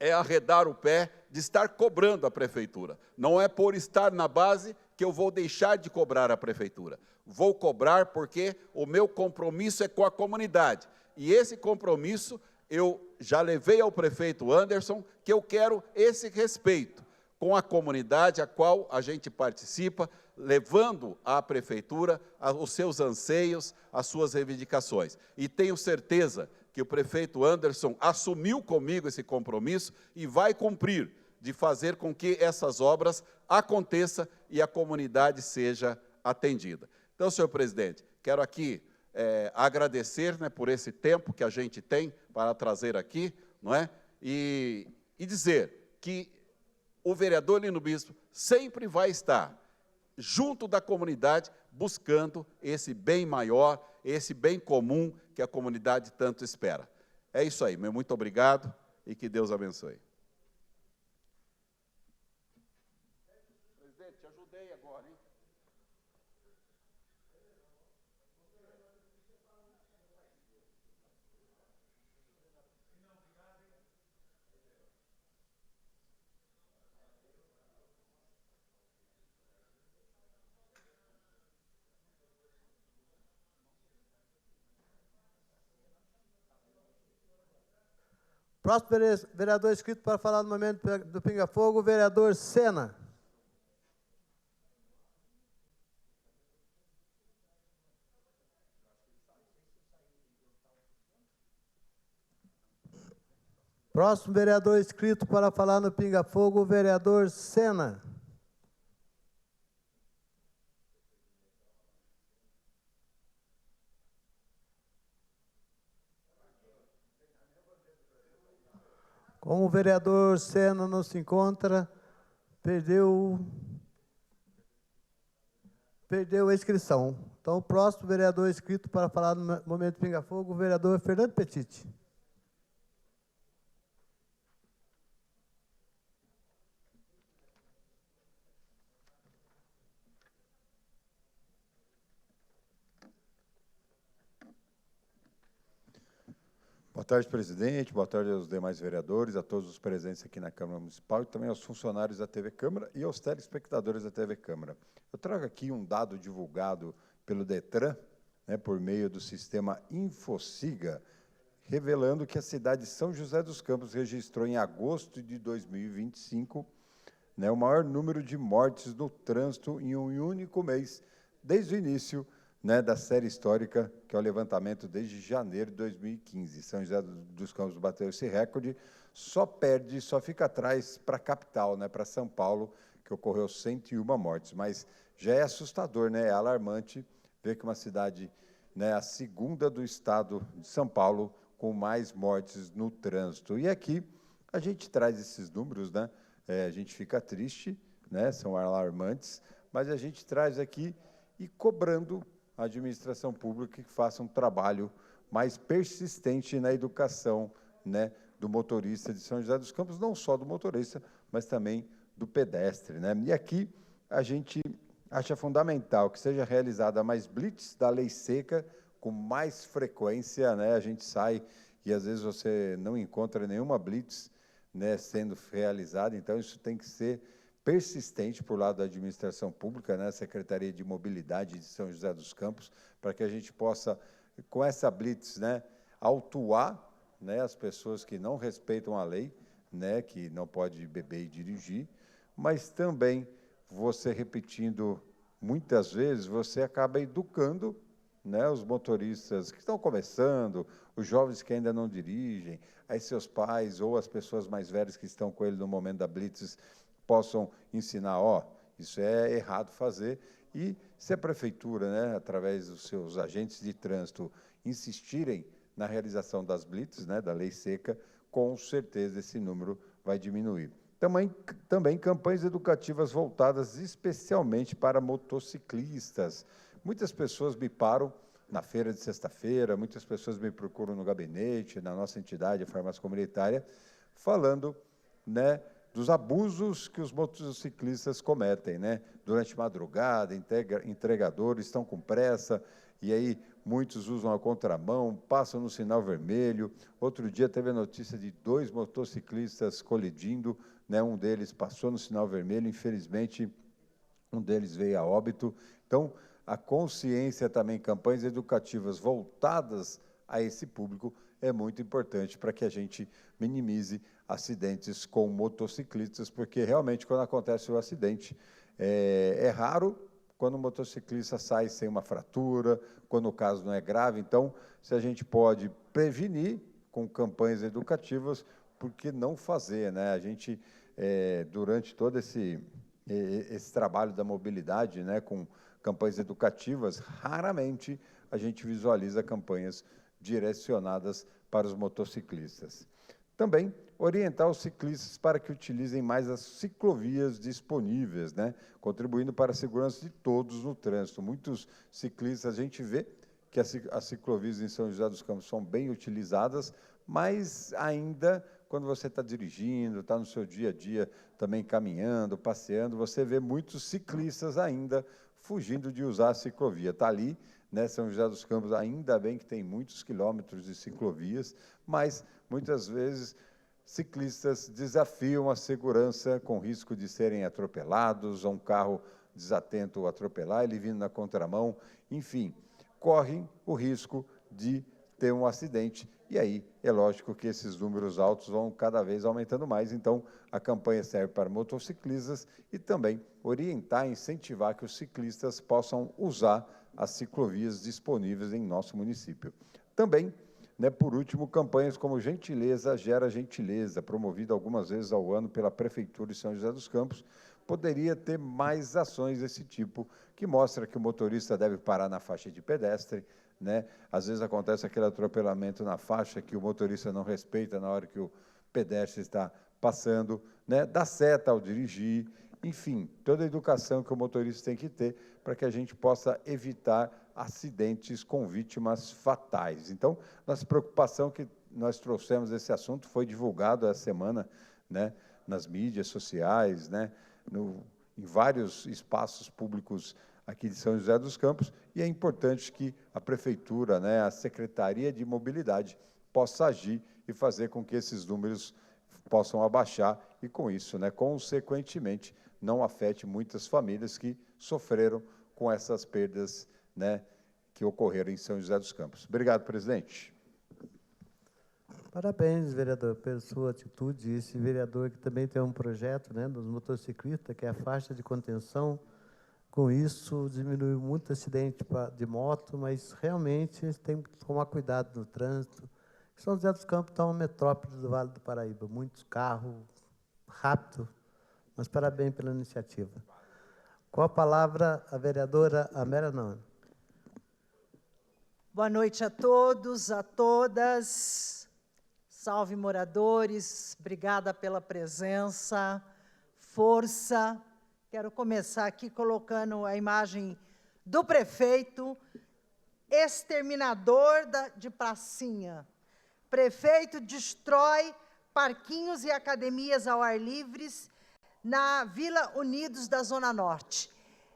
arredar o pé de estar cobrando a prefeitura. Não é por estar na base que eu vou deixar de cobrar a prefeitura. Vou cobrar porque o meu compromisso é com a comunidade. E esse compromisso eu já levei ao prefeito Anderson, que eu quero esse respeito com a comunidade a qual a gente participa, levando à prefeitura os seus anseios, as suas reivindicações. E tenho certeza que o prefeito Anderson assumiu comigo esse compromisso e vai cumprir, de fazer com que essas obras aconteçam e a comunidade seja atendida. Então, senhor presidente, quero aqui agradecer, né, por esse tempo que a gente tem para trazer aqui, não é? E dizer que o vereador Lino Bispo sempre vai estar junto da comunidade, buscando esse bem maior, esse bem comum que a comunidade tanto espera. É isso aí, meu muito obrigado e que Deus abençoe. Presidente, te ajudei agora, hein?
Próximo vereador inscrito para falar no momento do Pinga Fogo, o vereador Sena. Próximo vereador inscrito para falar no Pinga Fogo, o vereador Sena. Como o vereador Sena não se encontra, perdeu a inscrição. Então, o próximo vereador inscrito para falar no momento Pinga Fogo, o vereador Fernando Petit.
Boa tarde, presidente. Boa tarde aos demais vereadores, a todos os presentes aqui na Câmara Municipal e também aos funcionários da TV Câmara e aos telespectadores da TV Câmara. Eu trago aqui um dado divulgado pelo DETRAN, por meio do sistema InfoSiga, revelando que a cidade de São José dos Campos registrou em agosto de 2025 o maior número de mortes no trânsito em um único mês, desde o início da série histórica, que é o levantamento desde janeiro de 2015. São José dos Campos bateu esse recorde, só fica atrás para a capital, para São Paulo, que ocorreu 101 mortes. Mas já é assustador, é alarmante ver que uma cidade, a segunda do estado de São Paulo, com mais mortes no trânsito. E aqui a gente traz esses números, a gente fica triste, são alarmantes, mas a gente traz aqui e cobrando a administração pública que faça um trabalho mais persistente na educação do motorista de São José dos Campos, não só do motorista, mas também do pedestre. E aqui a gente acha fundamental que seja realizada mais blitz da lei seca, com mais frequência, a gente sai e às vezes você não encontra nenhuma blitz sendo realizada, então isso tem que ser persistente por lado da administração pública, Secretaria de Mobilidade de São José dos Campos, para que a gente possa, com essa blitz, autuar as pessoas que não respeitam a lei, que não pode beber e dirigir, mas também você repetindo muitas vezes, você acaba educando os motoristas que estão começando, os jovens que ainda não dirigem, aí seus pais ou as pessoas mais velhas que estão com ele no momento da blitz possam ensinar, isso é errado fazer, e se a prefeitura, através dos seus agentes de trânsito, insistirem na realização das blitz, da lei seca, com certeza esse número vai diminuir. Também campanhas educativas voltadas especialmente para motociclistas. Muitas pessoas me param na feira de sexta-feira, muitas pessoas me procuram no gabinete, na nossa entidade, a farmácia comunitária, falando, dos abusos que os motociclistas cometem, durante a madrugada, entregadores estão com pressa, e aí muitos usam a contramão, passam no sinal vermelho. Outro dia teve a notícia de 2 motociclistas colidindo, um deles passou no sinal vermelho, infelizmente um deles veio a óbito. Então, a consciência também, campanhas educativas voltadas a esse público é muito importante para que a gente minimize acidentes com motociclistas, porque realmente quando acontece o acidente, é raro quando o motociclista sai sem uma fratura, quando o caso não é grave. Então, se a gente pode prevenir com campanhas educativas, por que não fazer? A gente, durante todo esse trabalho da mobilidade, com campanhas educativas, raramente a gente visualiza campanhas direcionadas para os motociclistas. Também orientar os ciclistas para que utilizem mais as ciclovias disponíveis, contribuindo para a segurança de todos no trânsito. Muitos ciclistas, a gente vê que as ciclovias em São José dos Campos são bem utilizadas, mas ainda, quando você está dirigindo, está no seu dia a dia também caminhando, passeando, você vê muitos ciclistas ainda fugindo de usar a ciclovia. Está ali, São José dos Campos, ainda bem que tem muitos quilômetros de ciclovias, mas, muitas vezes, ciclistas desafiam a segurança com risco de serem atropelados, ou um carro desatento atropelar, ele vindo na contramão, enfim, correm o risco de ter um acidente, e aí é lógico que esses números altos vão cada vez aumentando mais. Então, a campanha serve para motociclistas e também orientar, incentivar que os ciclistas possam usar as ciclovias disponíveis em nosso município. Também, por último, campanhas como Gentileza Gera Gentileza, promovida algumas vezes ao ano pela Prefeitura de São José dos Campos, poderia ter mais ações desse tipo, que mostra que o motorista deve parar na faixa de pedestre, Às vezes acontece aquele atropelamento na faixa que o motorista não respeita na hora que o pedestre está passando, né, dar seta ao dirigir, enfim, toda a educação que o motorista tem que ter para que a gente possa evitar acidentes com vítimas fatais. Então, nossa preocupação que nós trouxemos esse assunto foi divulgado essa semana, né, nas mídias sociais, né, em vários espaços públicos aqui de São José dos Campos, e é importante que a Prefeitura, né, a Secretaria de Mobilidade, possa agir e fazer com que esses números possam abaixar e, com isso, né, consequentemente, não afete muitas famílias que sofreram com essas perdas, né, que ocorreram em São José dos Campos. Obrigado, presidente.
Parabéns, vereador, pela sua atitude. Esse vereador que também tem um projeto, né, dos motociclistas, que é a faixa de contenção. Com isso, diminuiu muito acidente de moto, mas realmente a gente tem que tomar cuidado no trânsito. São José dos Campos está uma metrópole do Vale do Paraíba, muitos carros, rápido, mas parabéns pela iniciativa. Com a palavra, a vereadora Amélia Nono.
Boa noite a todos, a todas. Salve, moradores. Obrigada pela presença, força. Quero começar aqui colocando a imagem do prefeito, exterminador de pracinha. Prefeito destrói parquinhos e academias ao ar livres na Vila Unidos da Zona Norte.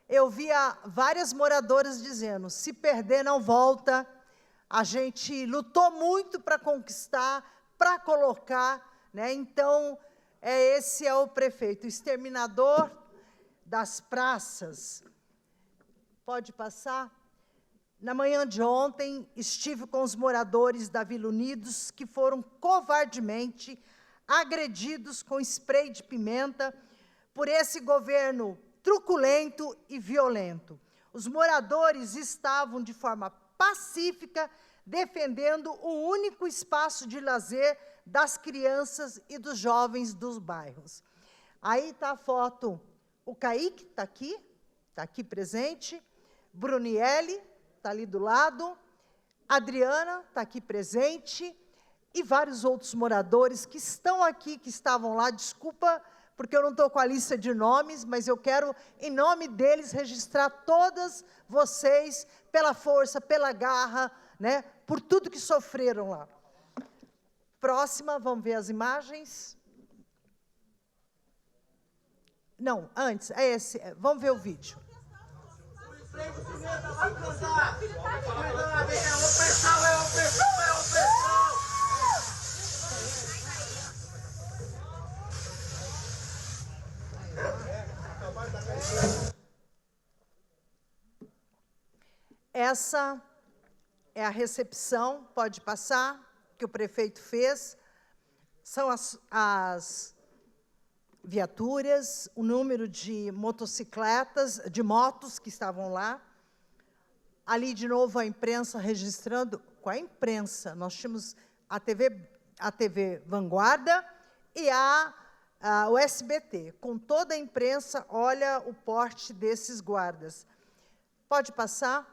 Eu via várias moradoras dizendo, se perder não volta, a gente lutou muito para conquistar, para colocar, né? Então, esse é o prefeito, exterminador das praças. Pode passar? Na manhã de ontem, estive com os moradores da Vila Unidos, que foram covardemente agredidos com spray de pimenta por esse governo truculento e violento. Os moradores estavam de forma pacífica defendendo o único espaço de lazer das crianças e dos jovens dos bairros. Aí está a foto, o Kaique está aqui presente, Bruniele está ali do lado, Adriana está aqui presente, e vários outros moradores que estão aqui, que estavam lá, desculpa, porque eu não estou com a lista de nomes, mas eu quero, em nome deles, registrar todas vocês pela força, pela garra, né, por tudo que sofreram lá. Próxima, vamos ver as imagens. Não, antes, vamos ver o vídeo. Essa é a recepção, pode passar, que o prefeito fez. São as viaturas, o número de motocicletas, de motos que estavam lá. Ali, de novo, a imprensa registrando. Com a imprensa, nós tínhamos a TV Vanguarda e o SBT. Com toda a imprensa, olha o porte desses guardas. Pode passar.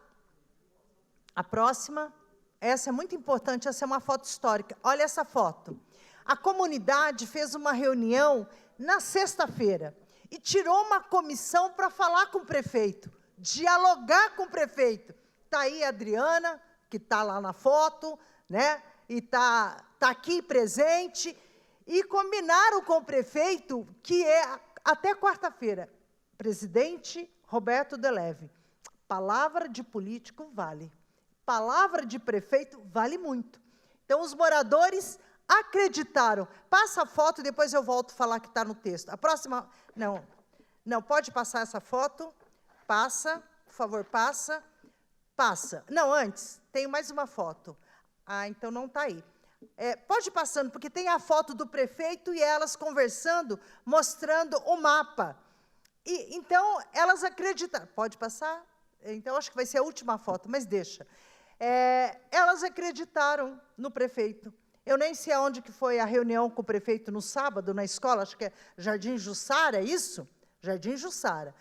A próxima. Essa é muito importante, essa é uma foto histórica. Olha essa foto. A comunidade fez uma reunião na sexta-feira e tirou uma comissão para falar com o prefeito, dialogar com o prefeito. Está aí a Adriana, que está lá na foto, né? E está aqui presente, e combinaram com o prefeito que até quarta-feira. Presidente Roberto Deleve, palavra de político vale. Palavra de prefeito vale muito. Então, os moradores acreditaram. Passa a foto, depois eu volto a falar que está no texto. A próxima... Não, pode passar essa foto. Passa, por favor, passa. Passa. Não, antes, tem mais uma foto. Ah, então não está aí. Pode ir passando, porque tem a foto do prefeito e elas conversando, mostrando o mapa. E, então, elas acreditaram. Pode passar? Então, acho que vai ser a última foto, mas deixa. Elas acreditaram no prefeito. Eu nem sei aonde que foi a reunião com o prefeito no sábado, na escola, acho que é Jardim Jussara, é isso? Jardim Jussara.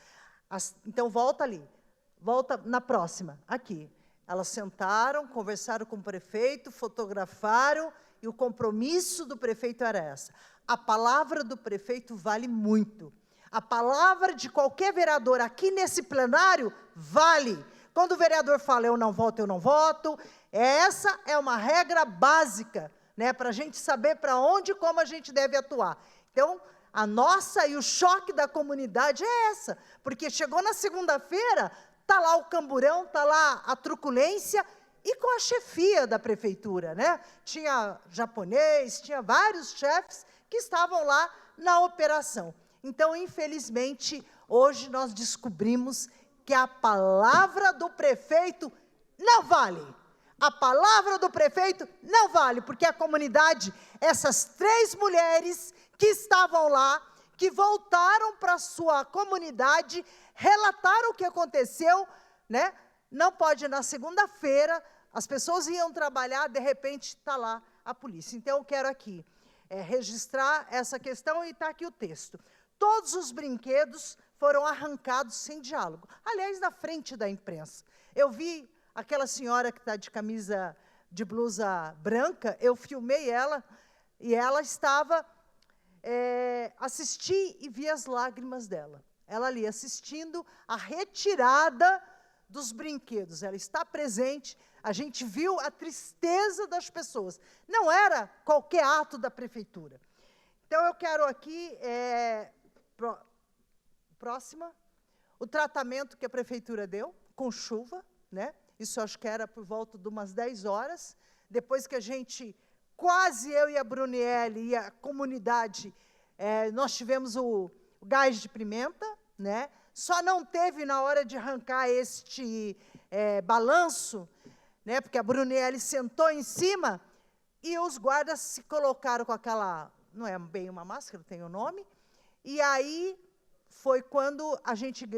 Então, volta ali. Volta na próxima, aqui. Elas sentaram, conversaram com o prefeito, fotografaram, e o compromisso do prefeito era essa. A palavra do prefeito vale muito. A palavra de qualquer vereador aqui nesse plenário vale. Quando o vereador fala eu não voto, essa é uma regra básica, né, para a gente saber para onde e como a gente deve atuar. Então, a nossa e o choque da comunidade é essa, porque chegou na segunda-feira, está lá o camburão, está lá a truculência, e com a chefia da prefeitura, né? Tinha japonês, tinha vários chefes que estavam lá na operação. Então, infelizmente, hoje nós descobrimos que a palavra do prefeito não vale. A palavra do prefeito não vale, porque a comunidade, essas 3 mulheres que estavam lá, que voltaram para a sua comunidade, relataram o que aconteceu, né? Não pode, na segunda-feira, as pessoas iam trabalhar, de repente está lá a polícia. Então, eu quero aqui registrar essa questão e está aqui o texto. Todos os brinquedos foram arrancados sem diálogo. Aliás, na frente da imprensa. Eu vi aquela senhora que está de camisa, de blusa branca, eu filmei ela, e ela estava, assisti e vi as lágrimas dela. Ela ali assistindo a retirada dos brinquedos. Ela está presente, a gente viu a tristeza das pessoas. Não era qualquer ato da prefeitura. Então, eu quero aqui, próxima, o tratamento que a prefeitura deu, com chuva, né? Isso acho que era por volta de umas 10 horas, depois que a gente, quase eu e a Brunielli e a comunidade, nós tivemos o gás de pimenta, né? Só não teve na hora de arrancar este balanço, né? Porque a Brunielli sentou em cima e os guardas se colocaram com aquela, não é bem uma máscara, tem o nome, e aí foi quando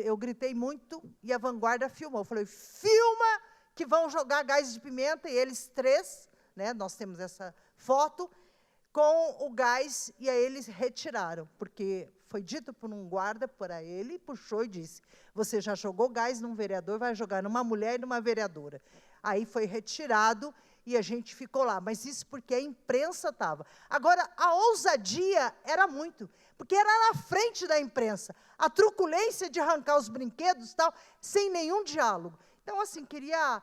eu gritei muito e a Vanguarda filmou. Eu falei, filma que vão jogar gás de pimenta, e eles 3, né, nós temos essa foto, com o gás, e aí eles retiraram, porque foi dito por um guarda para ele, puxou e disse, você já jogou gás num vereador, vai jogar numa mulher e numa vereadora. Aí foi retirado e a gente ficou lá, mas isso porque a imprensa estava. Agora, a ousadia era muito, porque era na frente da imprensa, a truculência de arrancar os brinquedos, tal, sem nenhum diálogo. Então, assim, queria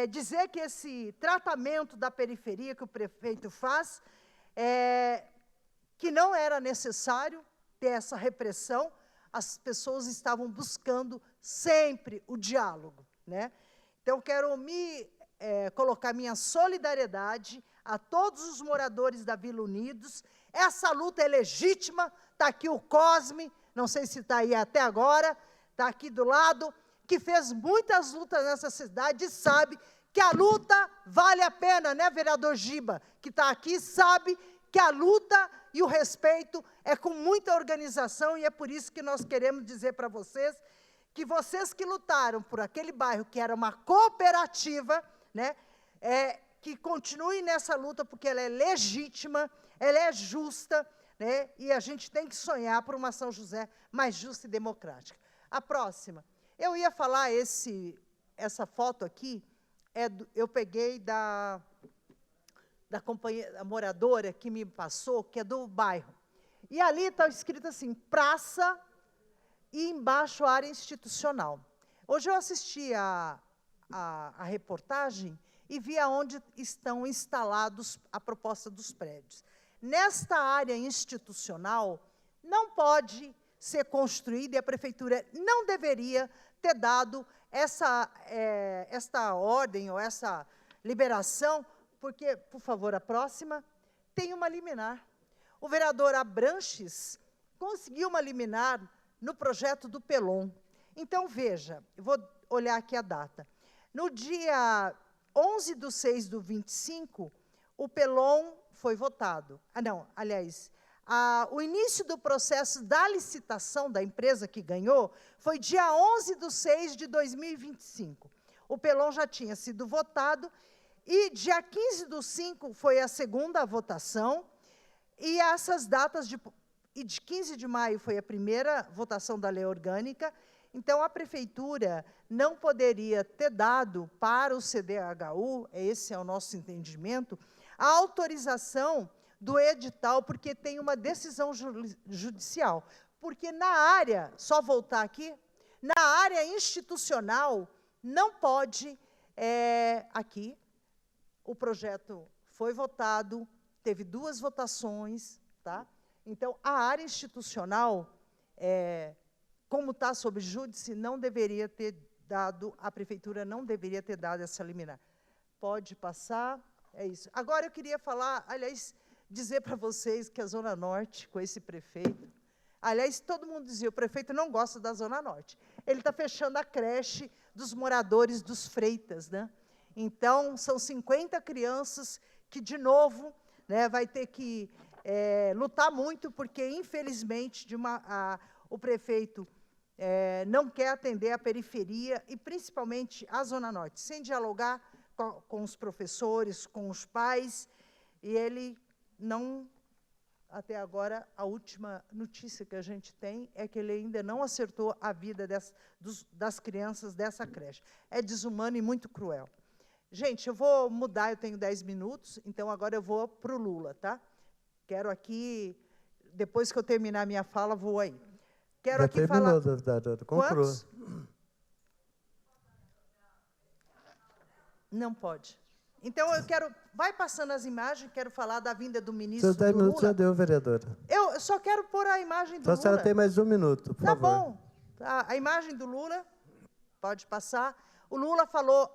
dizer que esse tratamento da periferia que o prefeito faz, que não era necessário ter essa repressão, as pessoas estavam buscando sempre o diálogo, né? Então, quero colocar minha solidariedade a todos os moradores da Vila Unidos. Essa luta é legítima, está aqui o Cosme, não sei se está aí até agora, está aqui do lado, que fez muitas lutas nessa cidade e sabe que a luta vale a pena, né, vereador Giba, que está aqui, sabe que a luta e o respeito é com muita organização, e é por isso que nós queremos dizer para vocês que vocês que lutaram por aquele bairro, que era uma cooperativa, né, que continuem nessa luta, porque ela é legítima, ela é justa, né, e a gente tem que sonhar por uma São José mais justa e democrática. A próxima. Eu ia falar essa foto aqui, eu peguei da companhia, a moradora que me passou, que é do bairro. E ali está escrito assim, praça e embaixo área institucional. Hoje eu assisti a reportagem e vi aonde estão instalados a proposta dos prédios. Nesta área institucional, não pode ser construída, e a prefeitura não deveria ter dado esta ordem ou essa liberação, porque, por favor, a próxima, tem uma liminar. O vereador Abranches conseguiu uma liminar no projeto do Pelon. Então, veja, eu vou olhar aqui a data. No dia 11/6/25, o Pelon foi votado. O início do processo da licitação da empresa que ganhou foi dia 11/6/2025. O Pelon já tinha sido votado, e dia 15/5 foi a segunda votação, e essas datas de 15 de maio foi a primeira votação da lei orgânica, Então, a prefeitura não poderia ter dado para o CDHU, esse é o nosso entendimento, a autorização do edital, porque tem uma decisão judicial. Porque na área, só voltar aqui, na área institucional, não pode, aqui, o projeto foi votado, teve 2 votações, tá? Então, a área institucional, como está sob júdice, não deveria ter dado, a prefeitura não deveria ter dado essa liminar. Pode passar, é isso. Agora, eu queria falar, aliás, dizer para vocês que a Zona Norte, com esse prefeito, aliás, todo mundo dizia, o prefeito não gosta da Zona Norte. Ele está fechando a creche dos moradores dos Freitas, né? Então, são 50 crianças que, de novo, né, vai ter que lutar muito, porque, infelizmente, o prefeito não quer atender a periferia, e principalmente a Zona Norte, sem dialogar com os professores, com os pais, e ele não... Até agora, a última notícia que a gente tem é que ele ainda não acertou a vida das crianças dessa creche. É desumano e muito cruel. Gente, eu vou mudar, eu tenho 10 minutos, então agora eu vou para o Lula, tá? Quero aqui, depois que eu terminar a minha fala, vou aí. Quero aqui falar...
Conclua.
Não pode. Então, eu quero... Vai passando as imagens, quero falar da vinda do ministro
Seus 10
do
minutos
Lula.
já deu, vereadora.
Eu só quero pôr a imagem do
Então, a senhora
Lula.
tem mais 1 minuto, por favor.
Tá bom. A imagem do Lula, pode passar. O Lula falou,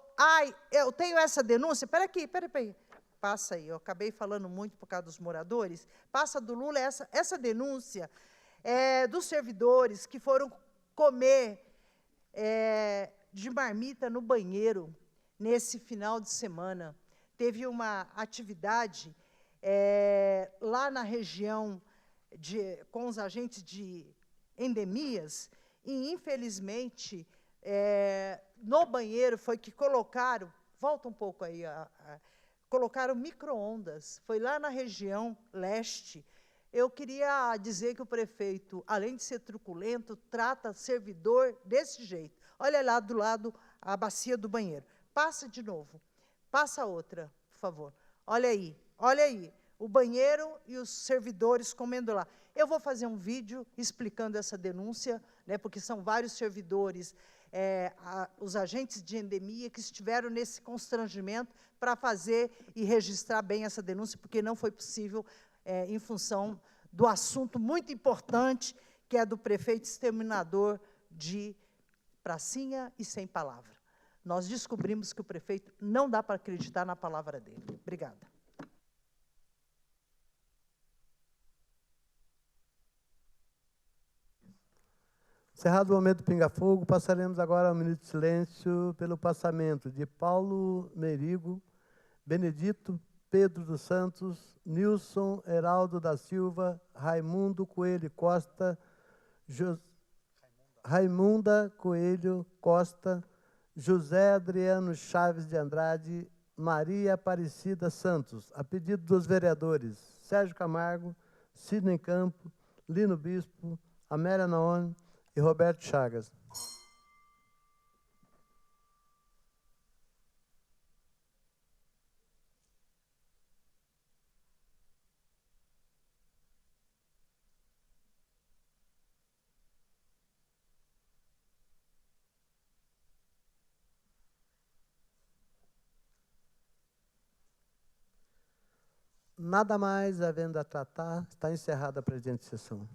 eu tenho essa denúncia. Espera aí. Passa aí, eu acabei falando muito por causa dos moradores. Passa do Lula essa denúncia dos servidores que foram comer de marmita no banheiro nesse final de semana. Teve uma atividade lá na região com os agentes de endemias e, infelizmente, no banheiro foi que colocaram, volta um pouco aí, colocaram micro-ondas, foi lá na região leste. Eu queria dizer que o prefeito, além de ser truculento, trata servidor desse jeito. Olha lá do lado a bacia do banheiro. Passa de novo. Passa outra, por favor. Olha aí, o banheiro e os servidores comendo lá. Eu vou fazer um vídeo explicando essa denúncia, né, porque são vários servidores, os agentes de endemia que estiveram nesse constrangimento para fazer e registrar bem essa denúncia, porque não foi possível, em função do assunto muito importante, que é do prefeito exterminador de Pracinha e Sem Palavra. Nós descobrimos que o prefeito não dá para acreditar na palavra dele. Obrigada.
Encerrado o momento do pinga-fogo, passaremos agora ao minuto de silêncio pelo passamento de Paulo Merigo, Benedito Pedro dos Santos, Nilson Heraldo da Silva, Raimundo Coelho Costa, Raimunda Coelho Costa, José Adriano Chaves de Andrade, Maria Aparecida Santos, a pedido dos vereadores Sérgio Camargo, Sidney Campo, Lino Bispo, Amélia Naone e Roberto Chagas. Nada mais havendo a tratar, está encerrada a presente sessão.